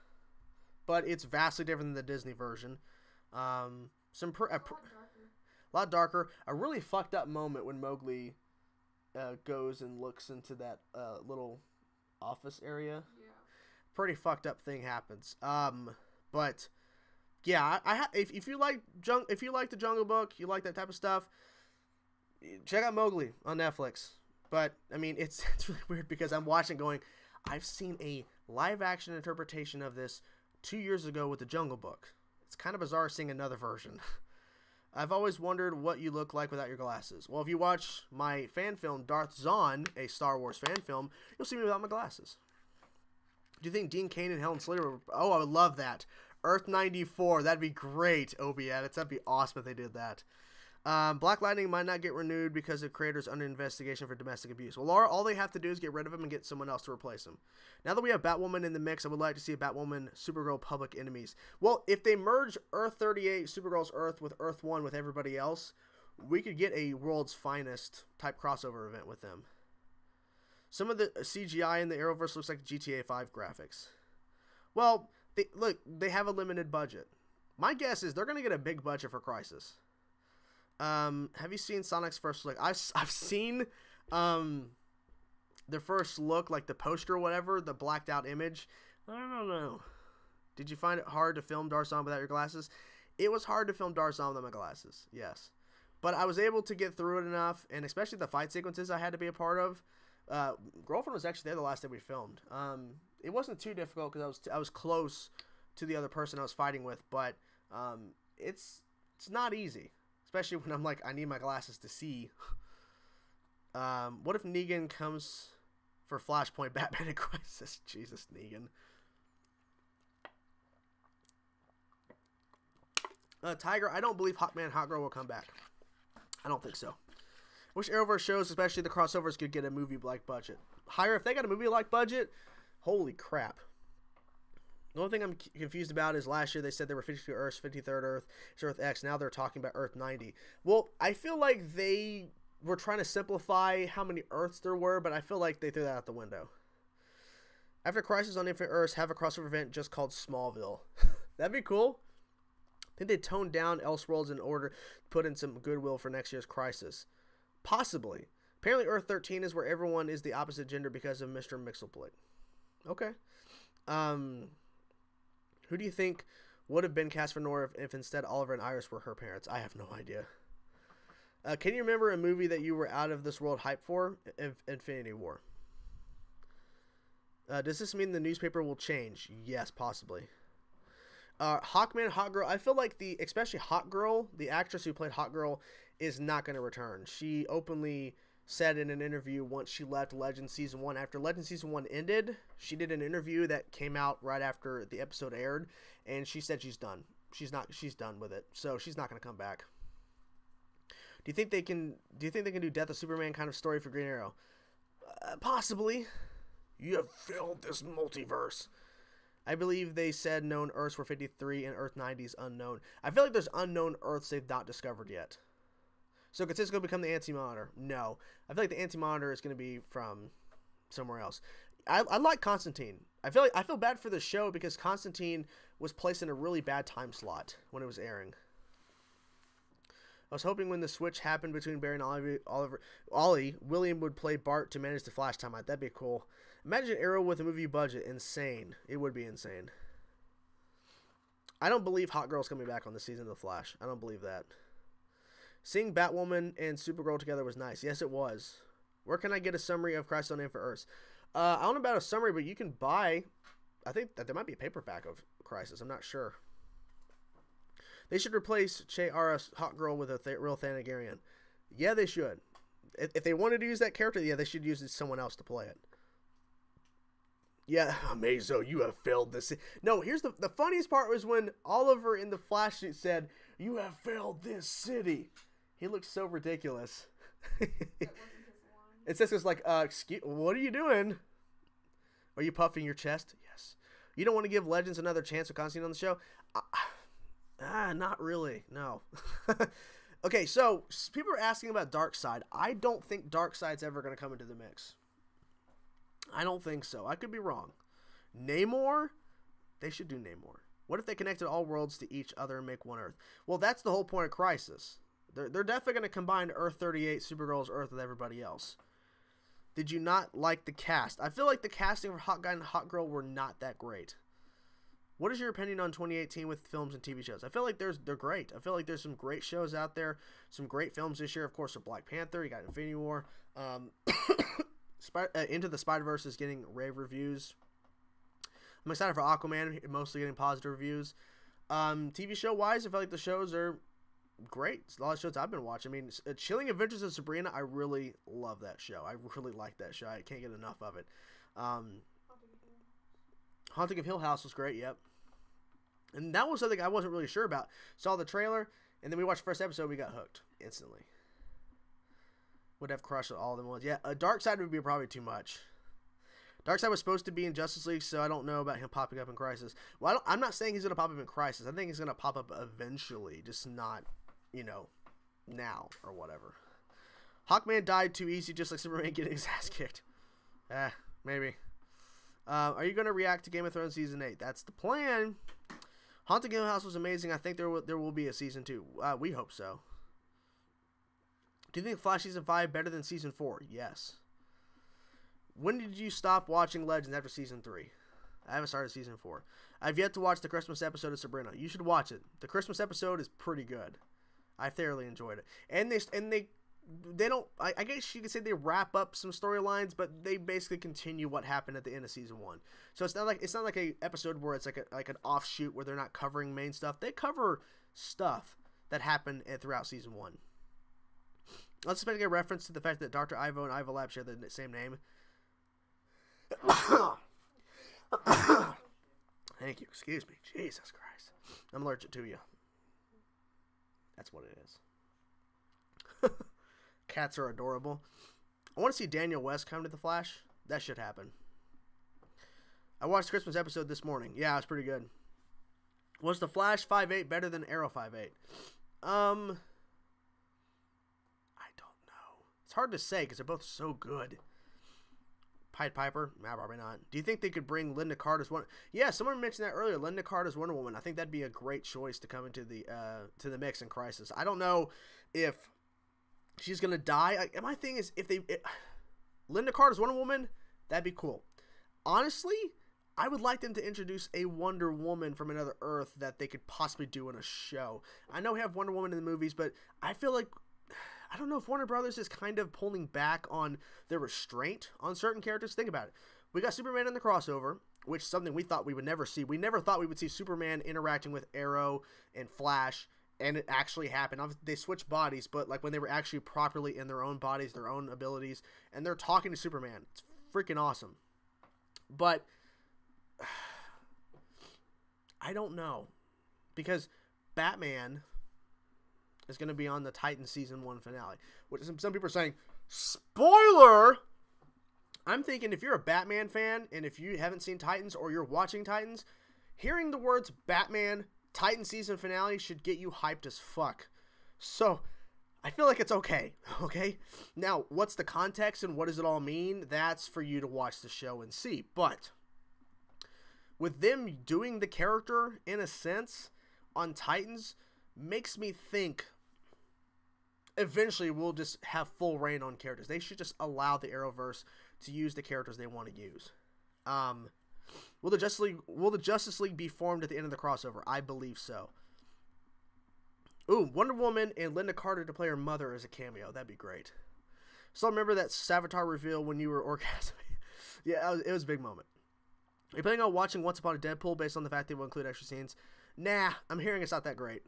but it's vastly different than the Disney version. A lot darker. A really fucked up moment when Mowgli goes and looks into that little office area. Yeah. Pretty fucked up thing happens. But yeah, if you like the Jungle Book, you like that type of stuff, check out Mowgli on Netflix. But I mean, it's really weird because I'm watching going, I've seen a live action interpretation of this 2 years ago with the Jungle Book. It's kind of bizarre seeing another version. I've always wondered what you look like without your glasses. Well, if you watch my fan film, Darth Zahn, a Star Wars fan film, you'll see me without my glasses. Do you think Dean Cain and Helen Slater would... Oh, I would love that. Earth 94. That'd be great, Obi Edits. That'd be awesome if they did that. Black Lightning might not get renewed because the creator's under investigation for domestic abuse. Well, Laura, all they have to do is get rid of him and get someone else to replace him. Now that we have Batwoman in the mix, I would like to see a Batwoman, Supergirl, Public Enemies. Well, if they merge Earth 38, Supergirl's Earth, with Earth 1 with everybody else, we could get a World's Finest type crossover event with them. Some of the CGI in the Arrowverse looks like GTA 5 graphics. Well, they have a limited budget. My guess is they're going to get a big budget for Crisis. Have you seen Sonic's first look? I've seen their first look, like the poster or whatever, the blacked out image. I don't know. Did you find it hard to film Darzan without your glasses? It was hard to film Darzan without my glasses, yes. But I was able to get through it enough, and especially the fight sequences I had to be a part of. Girlfriend was actually there the last day we filmed. It wasn't too difficult because I was close to the other person I was fighting with, but it's not easy, especially when I'm like, I need my glasses to see. What if Negan comes for Flashpoint Batman in Crisis? Jesus, Negan. Tiger, I don't believe Hawkman and Hawkgirl will come back. I don't think so. Wish Arrowverse shows, especially the crossovers, could get a movie-like budget. Higher, if they got a movie-like budget, holy crap. The only thing I'm confused about is last year they said there were 52 Earths, 53rd Earth, it's Earth X. Now they're talking about Earth 90. Well, I feel like they were trying to simplify how many Earths there were, but I feel like they threw that out the window. After Crisis on Infinite Earths, have a crossover event just called Smallville. That'd be cool. I think they toned down Elseworlds in order to put in some goodwill for next year's Crisis. Possibly. Apparently Earth 13 is where everyone is the opposite gender because of Mr. Mxyzptlk. Okay. Who do you think would have been cast for Nora if instead Oliver and Iris were her parents? I have no idea. Can you remember a movie that you were out of this world hype for? Infinity War. Does this mean the newspaper will change? Yes, possibly. Hawkman, Hawkgirl. I feel like especially Hawkgirl, the actress who played Hawkgirl, is not going to return. She openly said in an interview once she left Legends Season 1, after Legends Season 1 ended, she did an interview that came out right after the episode aired, and she said she's done. She's done with it. So she's not going to come back. Do you think they can do Death of Superman kind of story for Green Arrow? Possibly. You have filled this multiverse. I believe they said known Earths were 53 and Earth 90 is unknown. I feel like there's unknown Earths they've not discovered yet. So could Cisco become the Anti-Monitor? No. I feel like the Anti-Monitor is going to be from somewhere else. I like Constantine. I feel bad for the show because Constantine was placed in a really bad time slot when it was airing. I was hoping when the switch happened between Barry and Ollie, William would play Bart to manage the Flash timeline. That'd be cool. Imagine Arrow with a movie budget. Insane. It would be insane. I don't believe Hawkgirl's coming back on the season of The Flash. I don't believe that. Seeing Batwoman and Supergirl together was nice. Yes, it was. Where can I get a summary of Crisis on Infinite Earths? I don't know about a summary, but you can buy... I think that there might be a paperback of Crisis. I'm not sure. They should replace Che-Ara's Hawkgirl with a real Thanagarian. Yeah, they should. If they wanted to use that character, yeah, they should use someone else to play it. Yeah, Amazo, you have failed this. No, here's the funniest part was when Oliver in the Flash suit said, "You have failed this city." He looks so ridiculous. It says it's like, excuse, what are you doing? Are you puffing your chest? Yes. You don't want to give Legends another chance with Constantine on the show? Not really. No. Okay, so people are asking about Darkseid. I don't think Darkseid's ever going to come into the mix. I don't think so. I could be wrong. Namor? They should do Namor. What if they connected all worlds to each other and make one Earth? Well, that's the whole point of Crisis. They're definitely going to combine Earth 38, Supergirl's Earth, with everybody else. Did you not like the cast? I feel like the casting for Hawkeye and Hawkgirl were not that great. What is your opinion on 2018 with films and TV shows? I feel like they're great. I feel like there's some great shows out there. Some great films this year. Of course, for Black Panther. You got Infinity War. Into the Spider-Verse is getting rave reviews. I'm excited for Aquaman, mostly getting positive reviews. TV show-wise, I feel like the shows are great. A lot of shows I've been watching. I mean, Chilling Adventures of Sabrina, I really love that show. I really like that show. I can't get enough of it. Haunting of Hill House was great, yep. And that was something I wasn't really sure about. Saw the trailer, and then we watched the first episode, we got hooked instantly. Would have crushed all of them once. Yeah, Darkseid would be probably too much. Darkseid was supposed to be in Justice League, so I don't know about him popping up in Crisis. Well, I'm not saying he's going to pop up in Crisis. I think he's going to pop up eventually, just not, now or whatever. Hawkman died too easy, just like Superman getting his ass kicked. Maybe. Are you going to react to Game of Thrones Season 8? That's the plan. Haunting Hill House was amazing. I think there will be a Season 2. We hope so. Do you think Flash Season 5 better than Season 4? Yes. When did you stop watching Legends after Season 3? I haven't started Season 4. I've yet to watch the Christmas episode of Sabrina. You should watch it. The Christmas episode is pretty good. I thoroughly enjoyed it. And they they don't. I guess you could say they wrap up some storylines, but they basically continue what happened at the end of season 1. So it's not like a episode where it's like an offshoot where they're not covering main stuff. They cover stuff that happened throughout season 1. Let's make a reference to the fact that Dr. Ivo and Ivo Lab share the same name. Thank you. Excuse me. Jesus Christ. I'm allergic to you. That's what it is. Cats are adorable. I want to see Daniel West come to The Flash. That should happen. I watched the Christmas episode this morning. Yeah, it was pretty good. Was The Flash 5'8" better than Arrow 5'8"? I don't know. It's hard to say because they're both so good. Pied Piper? Nah, probably not. Do you think they could bring Linda Carter's Wonder? Yeah, someone mentioned that earlier. Linda Carter's Wonder Woman. I think that'd be a great choice to come into the mix in Crisis. I don't know if she's gonna die. My thing is, if Linda Carter's Wonder Woman, that'd be cool. Honestly, I would like them to introduce a Wonder Woman from another Earth that they could possibly do in a show. I know we have Wonder Woman in the movies, but I feel like, I don't know if Warner Brothers is kind of pulling back on their restraint on certain characters. Think about it. We got Superman in the crossover, which is something we thought we would never see. We never thought we would see Superman interacting with Arrow and Flash, and it actually happened. Obviously, they switched bodies, but like when they were actually properly in their own bodies, their own abilities, and they're talking to Superman. It's freaking awesome. But I don't know, because Batman is going to be on the Titans season 1 finale, which some people are saying, spoiler. I'm thinking if you're a Batman fan and if you haven't seen Titans or you're watching Titans, hearing the words Batman Titan season finale should get you hyped as fuck. So I feel like it's okay. Okay. Now, what's the context and what does it all mean? That's for you to watch the show and see. But with them doing the character in a sense on Titans makes me think eventually we'll just have full reign on characters. They should just allow the Arrowverse to use the characters they want to use. Will the Justice League be formed at the end of the crossover? I believe so. Ooh, Wonder Woman and Linda Carter to play her mother as a cameo. That'd be great. Still remember that Savitar reveal when you were orgasming? Yeah, it was a big moment. Are you planning on watching Once Upon a Deadpool based on the fact they will include extra scenes? Nah, I'm hearing it's not that great.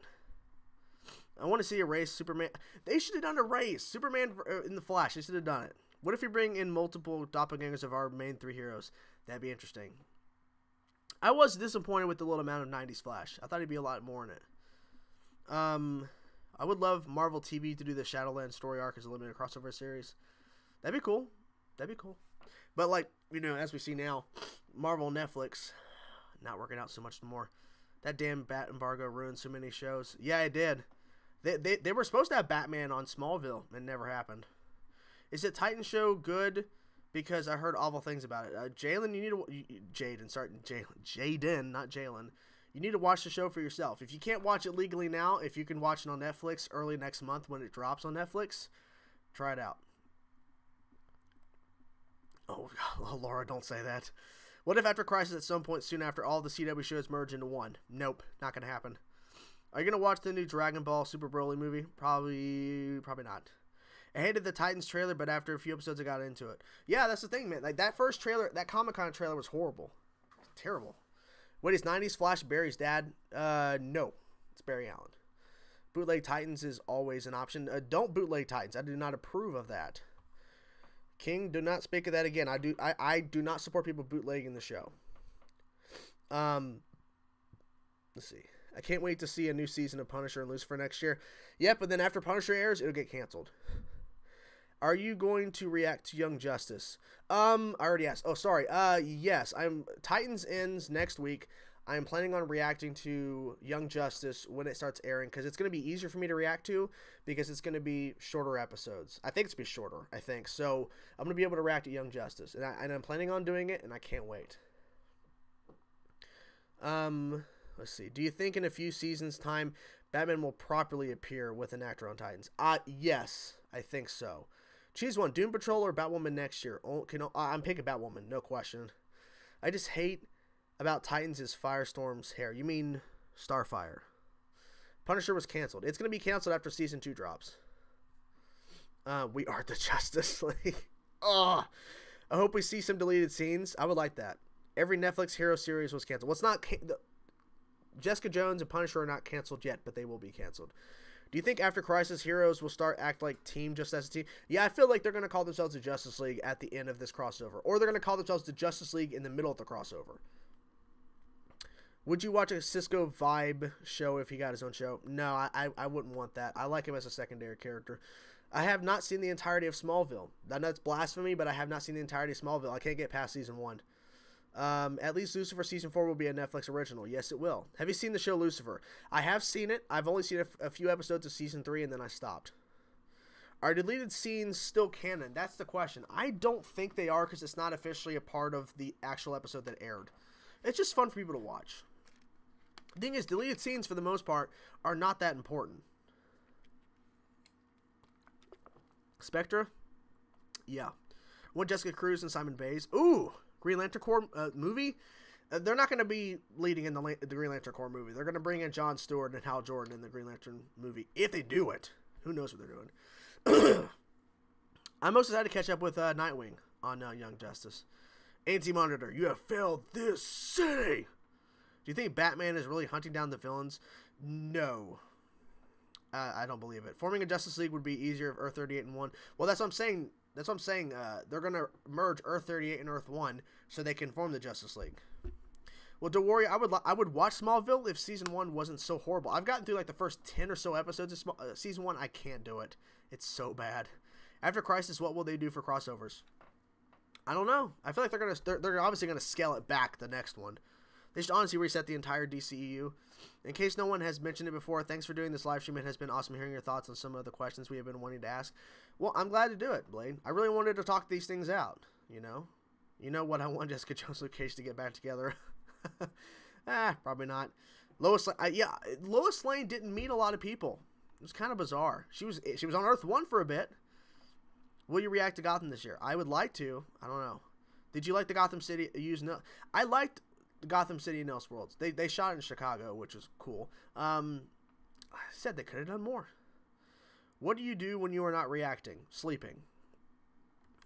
I want to see a race Superman. They should have done a race. Superman in the Flash. They should have done it. What if you bring in multiple doppelgangers of our main 3 heroes? That'd be interesting. I was disappointed with the little amount of 90s Flash. I thought he'd be a lot more in it. I would love Marvel TV to do the Shadowland story arc as a limited crossover series. That'd be cool. That'd be cool. But like, you know, as we see now, Marvel and Netflix not working out so much more. That damn bat embargo ruined so many shows. Yeah, it did. They were supposed to have Batman on Smallville. It never happened. Is the Titan show good? Because I heard awful things about it. Jalen, you need to... Jaden, not Jalen. You need to watch the show for yourself. If you can't watch it legally now, if you can watch it on Netflix early next month when it drops on Netflix, try it out. Oh, Laura, don't say that. What if after Crisis at some point soon after all the CW shows merge into one? Nope, not going to happen. Are you going to watch the new Dragon Ball Super Broly movie? Probably not. I hated the Titans trailer, but after a few episodes I got into it. Yeah, that's the thing, man. Like that first trailer, that Comic-Con trailer was horrible. Terrible. What is 90s Flash Barry's dad? No. It's Barry Allen. Bootleg Titans is always an option. Don't bootleg Titans. I do not approve of that. King, do not speak of that again. I do not support people bootlegging the show. Let's see. I can't wait to see a new season of Punisher and Lucifer next year. Yep, but then after Punisher airs, it'll get canceled. Are you going to react to Young Justice? I already asked. Oh, sorry. Yes. Titans ends next week. I'm planning on reacting to Young Justice when it starts airing because it's going to be easier for me to react to because it's going to be shorter episodes. I think it's going to be shorter, I think. So I'm going to be able to react to Young Justice. And I'm planning on doing it, and I can't wait. Let's see. Do you think in a few seasons' time, Batman will properly appear with an actor on Titans? Yes, I think so. Choose one, Doom Patrol or Batwoman next year. I'm picking Batwoman, no question. I just hate about Titans is Firestorm's hair. You mean Starfire. Punisher was canceled. It's going to be canceled after Season 2 drops. We are the Justice League. Oh, I hope we see some deleted scenes. I would like that. Every Netflix hero series was canceled. Well, it's not... Jessica Jones and Punisher are not canceled yet, but they will be canceled. Do you think after Crisis, heroes will start act like team just as a team? Yeah, I feel like they're going to call themselves the Justice League at the end of this crossover. Or they're going to call themselves the Justice League in the middle of the crossover. Would you watch a Cisco vibe show if he got his own show? No, I wouldn't want that. I like him as a secondary character. I have not seen the entirety of Smallville. I know it's blasphemy, but I have not seen the entirety of Smallville. I can't get past season 1. At least Lucifer season 4 will be a Netflix original. Yes, it will. Have you seen the show Lucifer? I have seen it. I've only seen a few episodes of season 3 and then I stopped. Are deleted scenes still canon? That's the question. I don't think they are because it's not officially a part of the actual episode that aired. It's just fun for people to watch. The thing is, deleted scenes for the most part are not that important. Spectra? Yeah. One Jessica Cruz and Simon Bays. Ooh! Green Lantern Corps movie? They're not going to be leading in the Green Lantern Corps movie. They're going to bring in Jon Stewart and Hal Jordan in the Green Lantern movie. If they do it. Who knows what they're doing. I'm most excited to catch up with Nightwing on Young Justice. Anti-Monitor, you have failed this city! Do you think Batman is really hunting down the villains? No. I don't believe it. Forming a Justice League would be easier if Earth 38 and 1. Well, that's what I'm saying. That's what I'm saying. They're going to merge Earth 38 and Earth 1 so they can form the Justice League. Well, don't worry. I would watch Smallville if season 1 wasn't so horrible. I've gotten through like the first 10 or so episodes of season 1. I can't do it. It's so bad. After Crisis, what will they do for crossovers? I don't know. I feel like they're obviously going to scale it back the next one. They should honestly reset the entire DCEU. In case no one has mentioned it before, thanks for doing this live stream. It has been awesome hearing your thoughts on some of the questions we have been wanting to ask. Well, I'm glad to do it, Blade. I really wanted to talk these things out, you know? You know what I want Jessica Jones and Luke Cage to get back together. Probably not. Lois Lane didn't meet a lot of people. It was kind of bizarre. She was on Earth 1 for a bit. Will you react to Gotham this year? I would like to. I don't know. Did you like the Gotham City I liked Gotham City and Elseworlds. They shot it in Chicago, which was cool. I said they could have done more. What do you do when you are not reacting? Sleeping.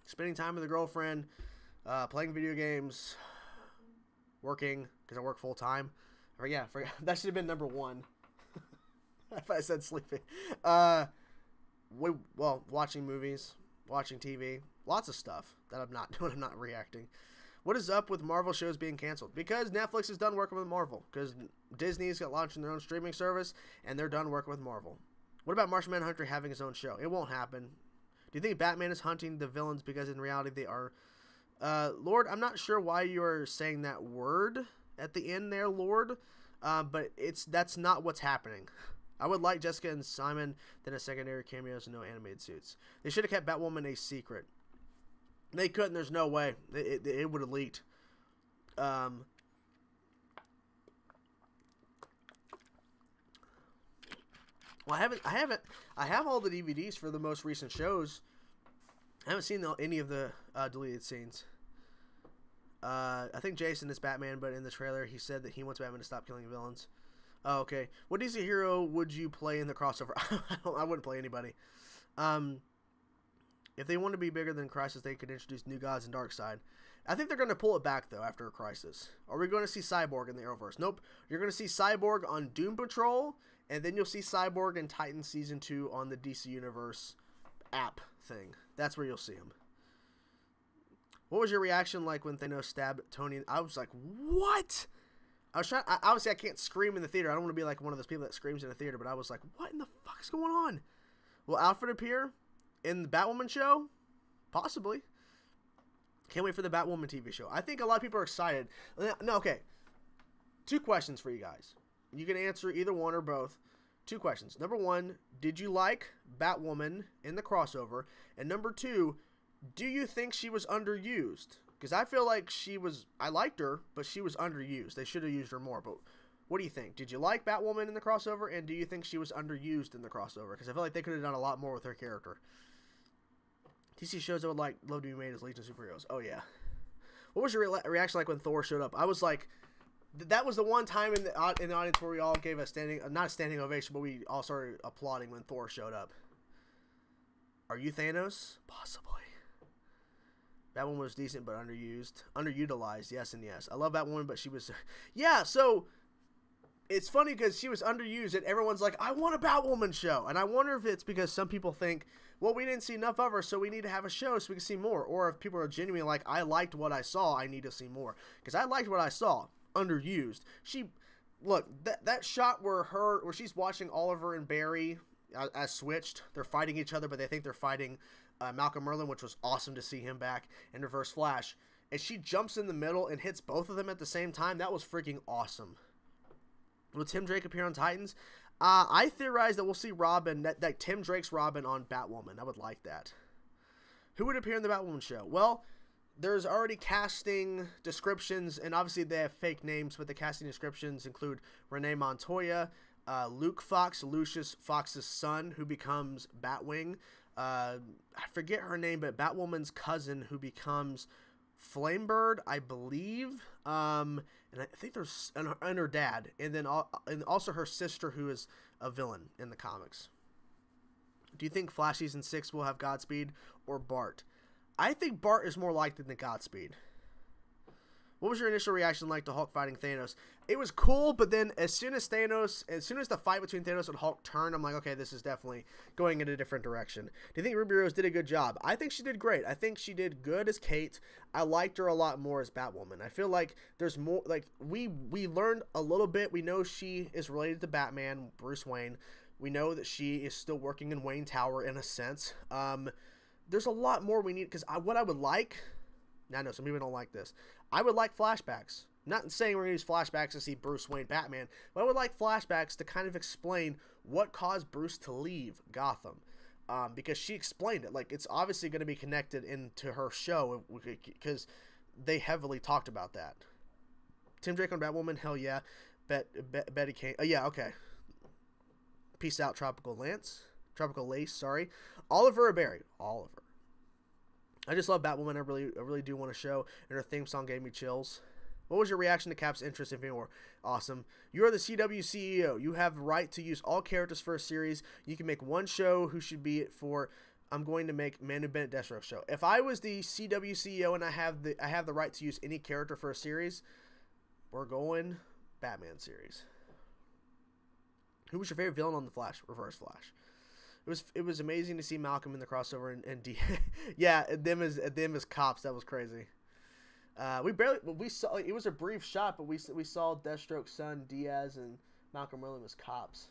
Spending time with a girlfriend. Playing video games. Working, because I work full time. Forgot. That should have been number 1. If I said sleeping. Watching movies. Watching TV. Lots of stuff that I'm not doing. I'm not reacting. What is up with Marvel shows being canceled? Because Netflix is done working with Marvel. Because Disney's got launching their own streaming service, and they're done working with Marvel. What about Martian Manhunter having his own show? It won't happen. Do you think Batman is hunting the villains because in reality they are? Lord, I'm not sure why you're saying that word at the end there, Lord. But that's not what's happening. I would like Jessica and Simon than a secondary cameos and no animated suits. They should have kept Batwoman a secret. They couldn't. There's no way. It would have leaked. Well, I have all the DVDs for the most recent shows. I haven't seen any of the deleted scenes. I think Jason is Batman, but in the trailer he said that he wants Batman to stop killing villains. Oh, okay. What DC hero would you play in the crossover? I wouldn't play anybody. If they want to be bigger than Crisis, they could introduce New Gods and Darkseid. I think they're going to pull it back, though, after a Crisis. Are we going to see Cyborg in the Arrowverse? Nope. You're going to see Cyborg on Doom Patrol, and then you'll see Cyborg in Titan Season 2 on the DC Universe app thing. That's where you'll see him. What was your reaction like when Thanos stabbed Tony? I was like, what? I was trying... obviously, I can't scream in the theater. I don't want to be like one of those people that screams in the theater, but I was like, what in the fuck is going on? Will Alfred appear in the Batwoman show? Possibly. Can't wait for the Batwoman TV show. I think a lot of people are excited. No, okay. 2 questions for you guys. You can answer either one or both. 2 questions. Number 1, did you like Batwoman in the crossover? And number 2, do you think she was underused? Because I feel like I liked her, but she was underused. They should have used her more. But what do you think? Did you like Batwoman in the crossover? And do you think she was underused in the crossover? Because I feel like they could have done a lot more with her character. DC shows I would love to be made as Legion of Superheroes. Oh, yeah. What was your reaction like when Thor showed up? I was like, that was the one time in the audience where we all gave a not a standing ovation, but we all started applauding when Thor showed up. Are you Thanos? Possibly. Batwoman was decent but underutilized. Yes and yes. I love Batwoman, but she was... Yeah, so it's funny because she was underused and everyone's like, I want a Batwoman show. And I wonder if it's because some people think, well, we didn't see enough of her, so we need to have a show so we can see more. Or if people are genuinely like, I liked what I saw, I need to see more. Because I liked what I saw. Underused. Look, that shot where she's watching Oliver and Barry as switched. They're fighting each other, but they think they're fighting Malcolm Merlyn, which was awesome to see him back in Reverse Flash. And she jumps in the middle and hits both of them at the same time. That was freaking awesome. Will Tim Drake appear on Titans? I theorize that we'll see Robin, that Tim Drake's Robin on Batwoman. I would like that. Who would appear in the Batwoman show? Well, there's already casting descriptions, and obviously they have fake names, but the casting descriptions include Renee Montoya, Luke Fox, Lucius Fox's son, who becomes Batwing. I forget her name, but Batwoman's cousin, who becomes Flamebird, I believe. And I think there's and her dad, and then and also her sister, who is a villain in the comics. Do you think Flash season 6 will have Godspeed or Bart? I think Bart is more likely than Godspeed. What was your initial reaction like to Hulk fighting Thanos? It was cool, but then as soon as the fight between Thanos and Hulk turned, I'm like, okay, this is definitely going in a different direction. Do you think Ruby Rose did a good job? I think she did great. I think she did good as Kate. I liked her a lot more as Batwoman. I feel like there's more, like, we learned a little bit. We know she is related to Batman, Bruce Wayne. We know that she is still working in Wayne Tower in a sense. There's a lot more we need, because what I would like... I know some people don't like this. I would like flashbacks. Not saying we're going to use flashbacks to see Bruce Wayne Batman, but I would like flashbacks to kind of explain what caused Bruce to leave Gotham. Because she explained it. Like, it's obviously going to be connected into her show because they heavily talked about that. Tim Drake on Batwoman? Hell yeah. Betty Kane. Yeah, okay. Peace out, Tropical Lace, sorry. Oliver or Barry? Oliver. I just love Batwoman. I really do want a show, and her theme song gave me chills. What was your reaction to Cap's interest in Infinity War? Awesome. You are the CW CEO. You have the right to use all characters for a series. You can make one show. Who should be it for? I'm going to make Manu Bennett Deathstroke show. If I was the CW CEO and I have the right to use any character for a series, we're going Batman series. Who was your favorite villain on the Flash? Reverse Flash. It was amazing to see Malcolm in the crossover and yeah, them as cops. That was crazy. We saw, it was a brief shot, but we saw Deathstroke's son Diaz and Malcolm Merlyn as cops.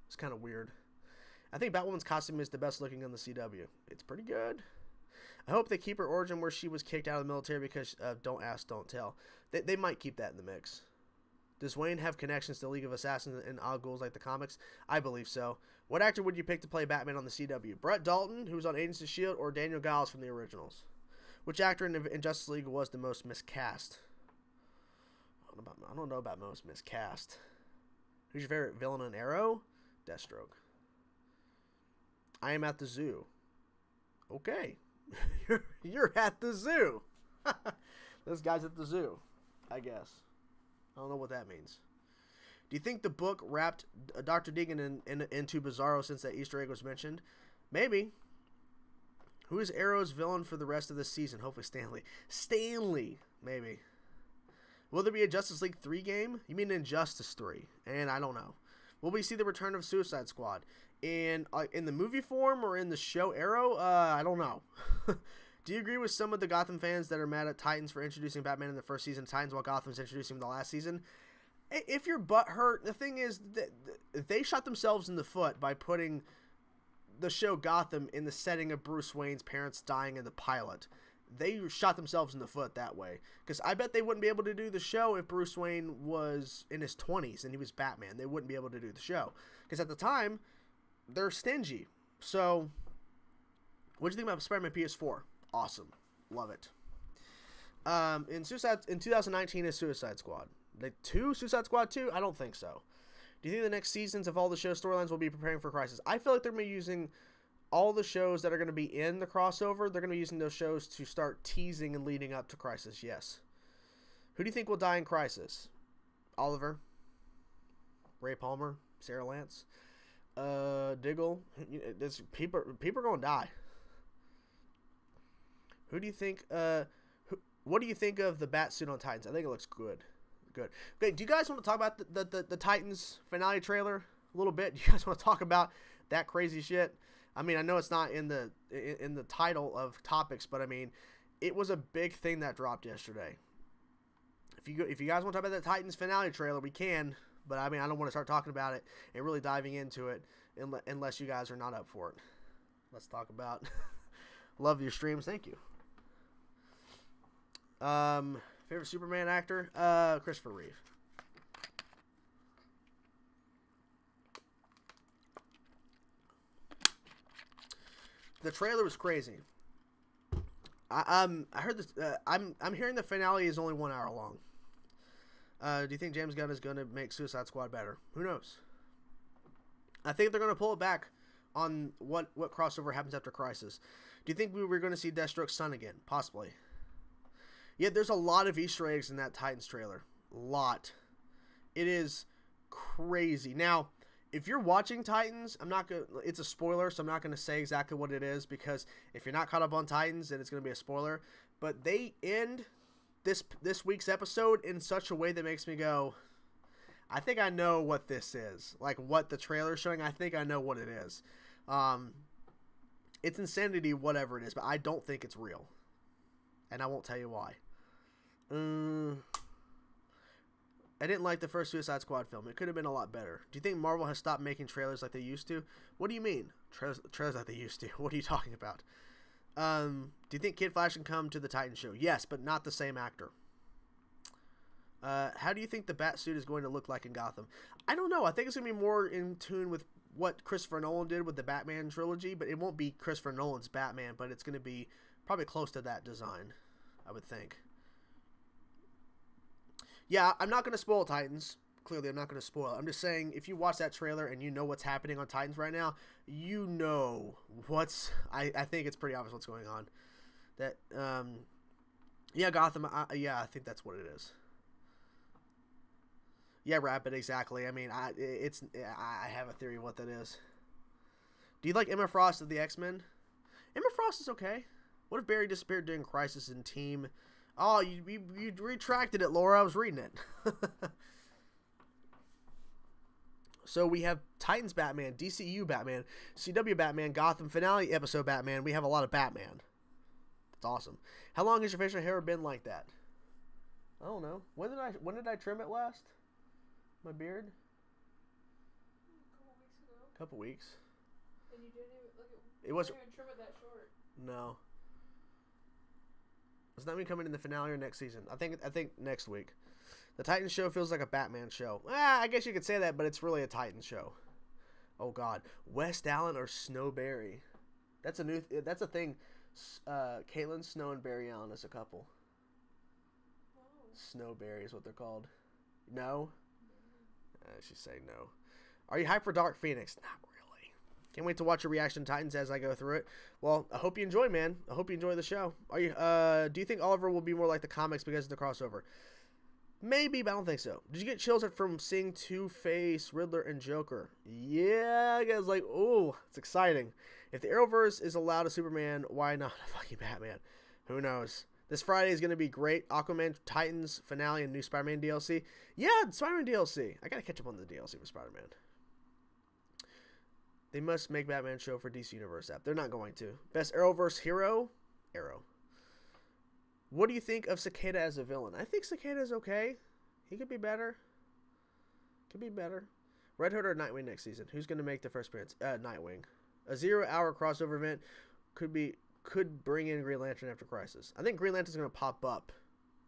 It's kind of weird. I think Batwoman's costume is the best looking on the CW. It's pretty good. I hope they keep her origin where she was kicked out of the military because don't ask, don't tell. They might keep that in the mix. Does Wayne have connections to League of Assassins and Al Ghul's like the comics? I believe so. What actor would you pick to play Batman on the CW? Brett Dalton, who was on Agents of S.H.I.E.L.D., or Daniel Giles from the originals? Which actor in Justice League was the most miscast? I don't know about most miscast. Who's your favorite villain on Arrow? Deathstroke. I am at the zoo. Okay. You're at the zoo. This guy's at the zoo, I guess. I don't know what that means. Do you think the book wrapped Dr. Deegan into Bizarro since that Easter egg was mentioned? Maybe. Who is Arrow's villain for the rest of the season? Hopefully Stanley. Stanley, maybe. Will there be a Justice League 3 game? You mean Injustice 3? And I don't know. Will we see the return of Suicide Squad? In the movie form or in the show Arrow? I don't know. Do you agree with some of the Gotham fans that are mad at Titans for introducing Batman in the first season of Titans while Gotham's introducing him in the last season? If your butt hurt, the thing is that they shot themselves in the foot by putting the show Gotham in the setting of Bruce Wayne's parents dying in the pilot. They shot themselves in the foot that way. Because I bet they wouldn't be able to do the show if Bruce Wayne was in his 20s and he was Batman. They wouldn't be able to do the show. Because at the time, they're stingy. So, what do you think about Spider-Man PS4? Awesome. Love it. In 2019 is Suicide Squad. Like Suicide Squad 2? I don't think so. Do you think the next seasons of all the show storylines will be preparing for Crisis? I feel like they're going to be using all the shows that are going to be in the crossover. They're going to be using those shows to start teasing and leading up to Crisis, yes. Who do you think will die in Crisis? Oliver? Ray Palmer? Sarah Lance? Diggle? People are going to die. Who do you think? What do you think of the bat suit on Titans? I think it looks good. Good. Okay. Do you guys want to talk about the Titans finale trailer a little bit? Do you guys want to talk about that crazy shit? I mean, I know it's not in the title of topics, but I mean, it was a big thing that dropped yesterday. If you guys want to talk about the Titans finale trailer, we can. But I mean, I don't want to start talking about it and really diving into it unless you guys are not up for it. Let's talk about. Love your streams. Thank you. Favorite Superman actor? Christopher Reeve. The trailer was crazy. I heard this. I'm hearing the finale is only 1 hour long. Do you think James Gunn is going to make Suicide Squad better? Who knows? I think they're going to pull it back on what crossover happens after Crisis. Do you think we're going to see Deathstroke's son again? Possibly. Yeah, there's a lot of Easter eggs in that Titans trailer. A lot. It is crazy. Now, if you're watching Titans, it's a spoiler, so I'm not going to say exactly what it is, because if you're not caught up on Titans, then it's going to be a spoiler. But they end this week's episode in such a way that makes me go, I think I know what this is. Like, what the trailer's showing, I think I know what it is. It's insanity, whatever it is, but I don't think it's real. And I won't tell you why. I didn't like the first Suicide Squad film. It could have been a lot better. Do you think Marvel has stopped making trailers like they used to? What do you mean? Trailers like they used to? What are you talking about? Do you think Kid Flash can come to the Titan show? Yes, but not the same actor. How do you think the bat suit is going to look like in Gotham? I don't know. I think it's going to be more in tune with what Christopher Nolan did with the Batman trilogy, but it won't be Christopher Nolan's Batman, but it's going to be probably close to that design, I would think. Yeah, I'm not going to spoil Titans. Clearly, I'm not going to spoil it. I'm just saying, if you watch that trailer and you know what's happening on Titans right now, you know what's... I think it's pretty obvious what's going on. That, yeah, Gotham, yeah, I think that's what it is. Yeah, Rapid, exactly. I mean, I have a theory of what that is. Do you like Emma Frost of the X-Men? Emma Frost is okay. What if Barry disappeared during Crisis and Team... Oh, you retracted it, Laura. I was reading it. So we have Titans Batman, DCU Batman, CW Batman, Gotham finale episode Batman. We have a lot of Batman. That's awesome. How long has your facial hair been like that? I don't know. When did I trim it last? My beard? A couple weeks ago. Couple weeks. And you didn't even look at. It was. You didn't even trim it that short. No. It's not me coming in the finale or next season. I think next week. The Titans show feels like a Batman show. I guess you could say that, but it's really a Titans show. Oh God, West Allen or Snowberry? That's a thing. Caitlin Snow and Barry Allen is a couple. Oh. Snowberry is what they're called. No. She's saying no. Are you hyped for Dark Phoenix? Not really. Can't wait to watch your reaction to Titans as I go through it. Well, I hope you enjoy, man. I hope you enjoy the show. Are you? Do you think Oliver will be more like the comics because of the crossover? Maybe, but I don't think so. Did you get chills from seeing Two-Face, Riddler, and Joker? Yeah, I guess, like, oh, it's exciting. If the Arrowverse is allowed a Superman, why not a fucking Batman? Who knows? This Friday is going to be great. Aquaman, Titans, finale, and new Spider-Man DLC. Yeah, Spider-Man DLC. I got to catch up on the DLC for Spider-Man. They must make Batman show for DC Universe app. They're not going to. Best Arrowverse hero? Arrow. What do you think of Cicada as a villain? I think Cicada is okay. He could be better. Could be better. Red Hood or Nightwing next season? Who's going to make the first appearance? Nightwing. A 0-hour crossover event could bring in Green Lantern after Crisis. I think Green Lantern's going to pop up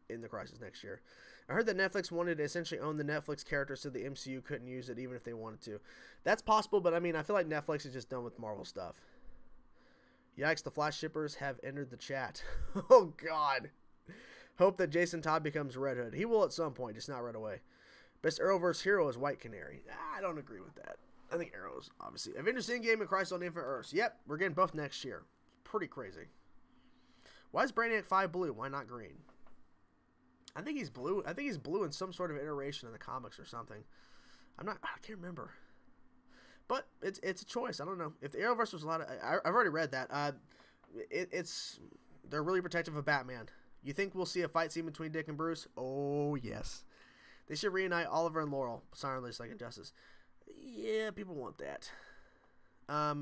in the Crisis next year. I heard that Netflix wanted to essentially own the Netflix character so the MCU couldn't use it even if they wanted to. That's possible, but I mean, I feel like Netflix is just done with Marvel stuff. Yikes, the Flash shippers have entered the chat. Oh, God. Hope that Jason Todd becomes Red Hood. He will at some point, just not right away. Best Arrowverse hero is White Canary. I don't agree with that. I think Arrow's, obviously. Avengers Endgame and Crisis on Infinite Earths. Yep, we're getting both next year. Pretty crazy. Why is Brainiac 5 blue? Why not green? I think he's blue. I think he's blue in some sort of iteration in the comics or something. I can't remember. But it's a choice. I don't know. If the Arrowverse was allowed to... I've already read that. It's They're really protective of Batman. You think we'll see a fight scene between Dick and Bruce? Oh, yes. They should reunite Oliver and Laurel. Silently, like Injustice. Yeah, people want that.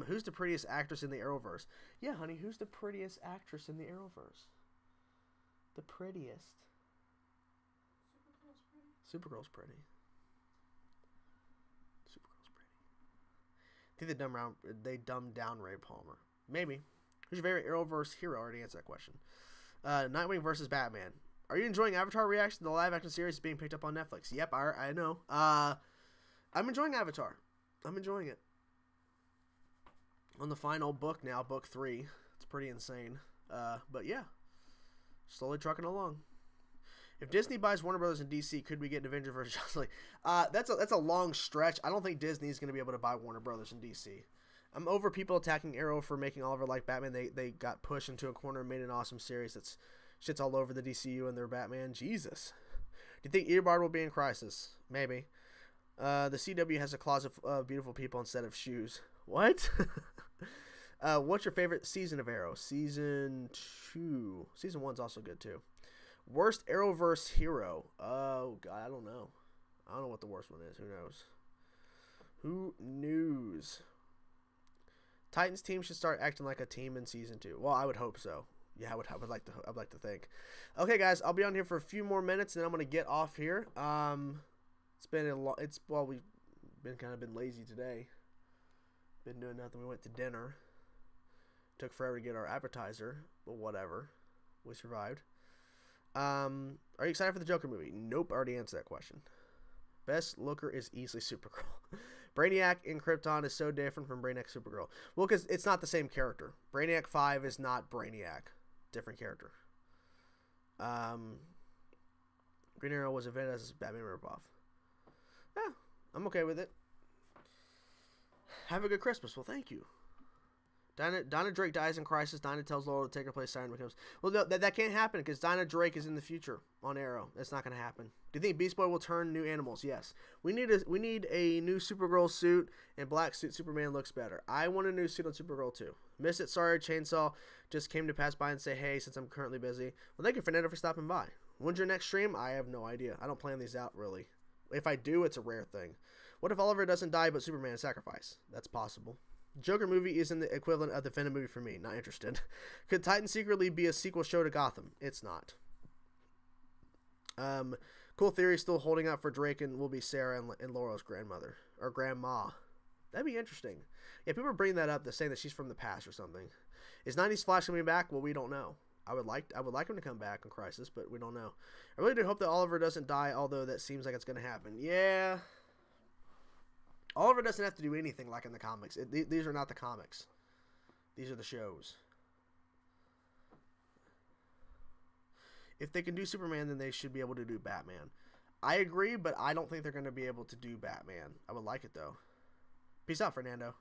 Who's the prettiest actress in the Arrowverse? Yeah, honey, who's the prettiest actress in the Arrowverse? The prettiest. Supergirl's pretty. Supergirl's pretty. I think they dumbed down Ray Palmer. Maybe. Who's your favorite Arrowverse hero? I already answered that question. Nightwing versus Batman. Are you enjoying Avatar reaction to the live action series being picked up on Netflix? Yep, I know. I'm enjoying Avatar. I'm enjoying it. On the final book now, book 3. It's pretty insane. But yeah, slowly trucking along. If Disney buys Warner Brothers and DC, could we get an Avengers versus Justice League? That's a long stretch. I don't think Disney's going to be able to buy Warner Brothers and DC. I'm over people attacking Arrow for making Oliver like Batman. They got pushed into a corner and made an awesome series that's shits all over the DCU and their Batman. Jesus. Do you think Eobard will be in Crisis? Maybe. The CW has a closet of beautiful people instead of shoes. What? What's your favorite season of Arrow? Season 2. Season 1's also good too. Worst Arrowverse hero? Oh, God, I don't know. I don't know what the worst one is. Who knows? Who knows? Titans team should start acting like a team in season 2. Well, I would hope so. Yeah, I would like to think. Okay, guys, I'll be on here for a few more minutes, and then I'm gonna get off here. It's been we've been lazy today. Been doing nothing. We went to dinner. Took forever to get our appetizer, but whatever. We survived. Are you excited for the Joker movie? Nope, I already answered that question. Best looker is easily Supergirl. Brainiac in Krypton is so different from Brainiac Supergirl. Well, because it's not the same character. Brainiac 5 is not Brainiac. Different character. Green Arrow was invented as a Batman ripoff. Yeah, I'm okay with it. Have a good Christmas. Well, thank you. Donna Drake dies in Crisis. Dinah tells Laurel to take her place. Siren becomes... Well, no, that can't happen because Donna Drake is in the future on Arrow. That's not going to happen. Do you think Beast Boy will turn new animals? Yes. We need a new Supergirl suit, and black suit Superman looks better. I want a new suit on Supergirl too. Miss it. Sorry, Chainsaw just came to pass by and say hey since I'm currently busy. Well, thank you, Fernando, for stopping by. When's your next stream? I have no idea. I don't plan these out really. If I do, it's a rare thing. What if Oliver doesn't die but Superman is sacrificed? That's possible. Joker movie isn't the equivalent of the Venom movie for me. Not interested. Could Titan secretly be a sequel show to Gotham? It's not. Cool theory still holding out for Drake and will be Sarah and Laurel's grandmother. Or grandma. That'd be interesting. Yeah, people are bringing that up. They're saying that she's from the past or something. Is 90s Flash coming back? Well, we don't know. I would like him to come back in Crisis, but we don't know. I really do hope that Oliver doesn't die, although that seems like it's going to happen. Yeah. Oliver doesn't have to do anything like in the comics. These are not the comics. These are the shows. If they can do Superman, then they should be able to do Batman. I agree, but I don't think they're going to be able to do Batman. I would like it, though. Peace out, Fernando.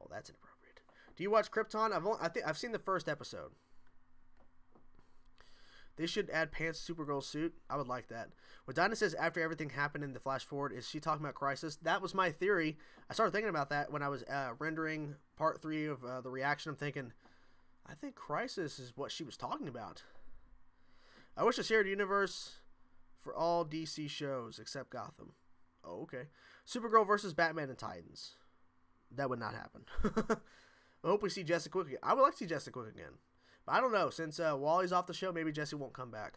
Oh, that's inappropriate. Do you watch Krypton? I've seen the first episode. They should add pants to Supergirl's suit. I would like that. What Dinah says after everything happened in the flash forward, is she talking about Crisis? That was my theory. I started thinking about that when I was rendering part 3 of the reaction. I'm thinking, I think Crisis is what she was talking about. I wish a shared universe for all DC shows except Gotham. Oh, okay. Supergirl versus Batman and Titans. That would not happen. I hope we see Jesse Quick again. I would like to see Jesse Quick again. But I don't know. Since Wally's off the show, maybe Jesse won't come back.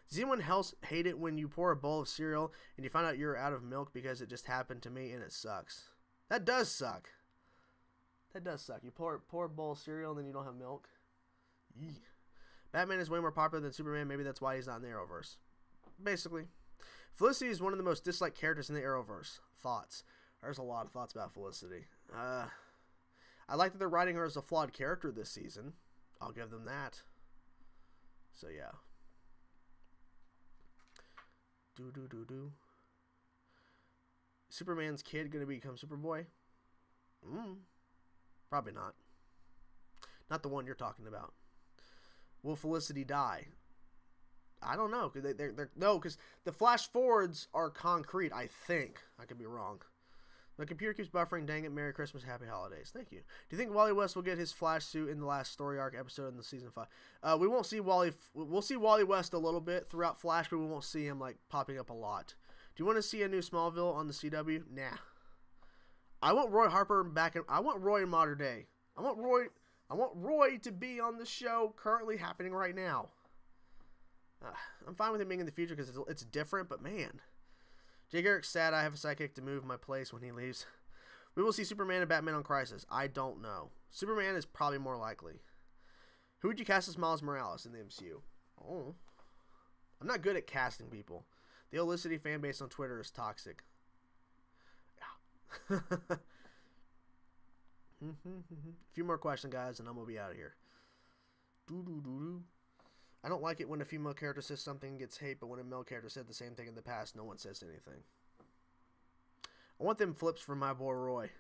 Does anyone else hate it when you pour a bowl of cereal and you find out you're out of milk because it just happened to me and it sucks? That does suck. That does suck. You pour a bowl of cereal and then you don't have milk. Yee. Batman is way more popular than Superman. Maybe that's why he's not in the Arrowverse. Basically. Felicity is one of the most disliked characters in the Arrowverse. Thoughts. There's a lot of thoughts about Felicity. I like that they're writing her as a flawed character this season. I'll give them that. So, yeah. Superman's kid gonna become Superboy? Probably not. Not the one you're talking about. Will Felicity die? I don't know. No, because the flash forwards are concrete, I think. I could be wrong. The computer keeps buffering. Dang it. Merry Christmas. Happy holidays. Thank you. Do you think Wally West will get his Flash suit in the last story arc episode in the season 5? We won't see Wally. We'll see Wally West a little bit throughout Flash, but we won't see him like popping up a lot. Do you want to see a new Smallville on the CW? Nah. I want Roy Harper back. I want Roy in modern day. I want Roy to be on the show currently happening right now. I'm fine with him being in the future because it's different, but man. Jay Garrick's sad I have a sidekick to move my place when he leaves. We will see Superman and Batman on Crisis. I don't know. Superman is probably more likely. Who would you cast as Miles Morales in the MCU? Oh. I'm not good at casting people. The Olicity fan base on Twitter is toxic. Yeah. A few more questions, guys, and I'm going to be out of here. I don't like it when a female character says something and gets hate, but when a male character said the same thing in the past, no one says anything. I want them flips from my boy Roy.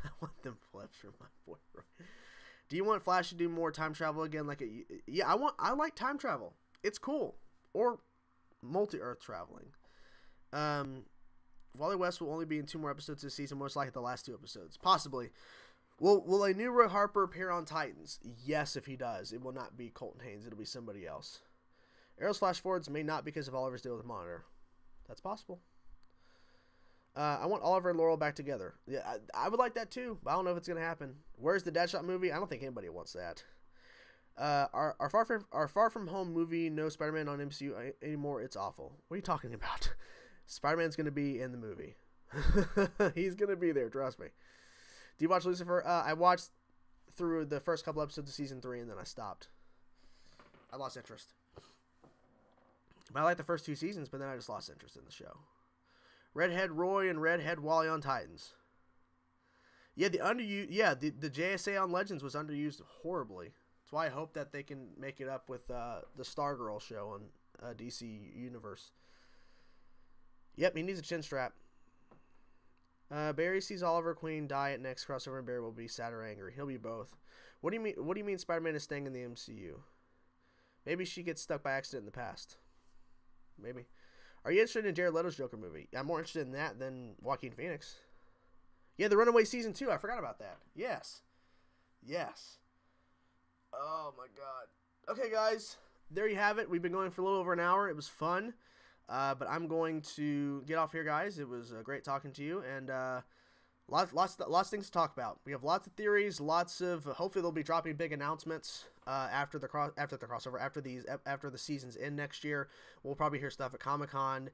I want them flips from my boy Roy. Do you want Flash to do more time travel again? Yeah, I like time travel. It's cool. Or multi-Earth traveling. Wally West will only be in 2 more episodes this season, most likely the last 2 episodes. Possibly. Will a new Roy Harper appear on Titans? Yes, if he does. It will not be Colton Haynes. It'll be somebody else. Arrow's flash forwards may not because of Oliver's deal with Monitor. That's possible. I want Oliver and Laurel back together. Yeah, I would like that too, but I don't know if it's going to happen. Where's the Deadshot movie? I don't think anybody wants that. Our Far From Home movie, no Spider-Man on MCU anymore. It's awful. What are you talking about? Spider-Man's going to be in the movie. He's going to be there, trust me. Do you watch Lucifer? I watched through the first couple episodes of season 3, and then I stopped. I lost interest. But I liked the first 2 seasons, but then I just lost interest in the show. Redhead Roy and Redhead Wally on Titans. Yeah, the JSA on Legends was underused horribly. That's why I hope that they can make it up with the Stargirl show on DC Universe. Yep, he needs a chin strap. Barry sees Oliver Queen die at next crossover, and Barry will be sad or angry. He'll be both. What do you mean? What do you mean Spider-Man is staying in the MCU? Maybe she gets stuck by accident in the past. Maybe. Are you interested in Jared Leto's Joker movie? I'm more interested in that than Joaquin Phoenix. Yeah, The Runaway season 2. I forgot about that. Yes. Yes. Oh my God. Okay, guys. There you have it. We've been going for a little over an hour. It was fun. But I'm going to get off here, guys. It was great talking to you, and lots of things to talk about. We have lots of theories, lots of. Hopefully, they'll be dropping big announcements after the crossover, after the seasons end next year. We'll probably hear stuff at Comic-Con.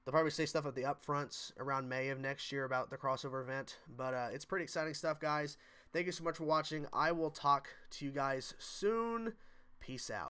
They'll probably say stuff at the upfronts around May of next year about the crossover event. But it's pretty exciting stuff, guys. Thank you so much for watching. I will talk to you guys soon. Peace out.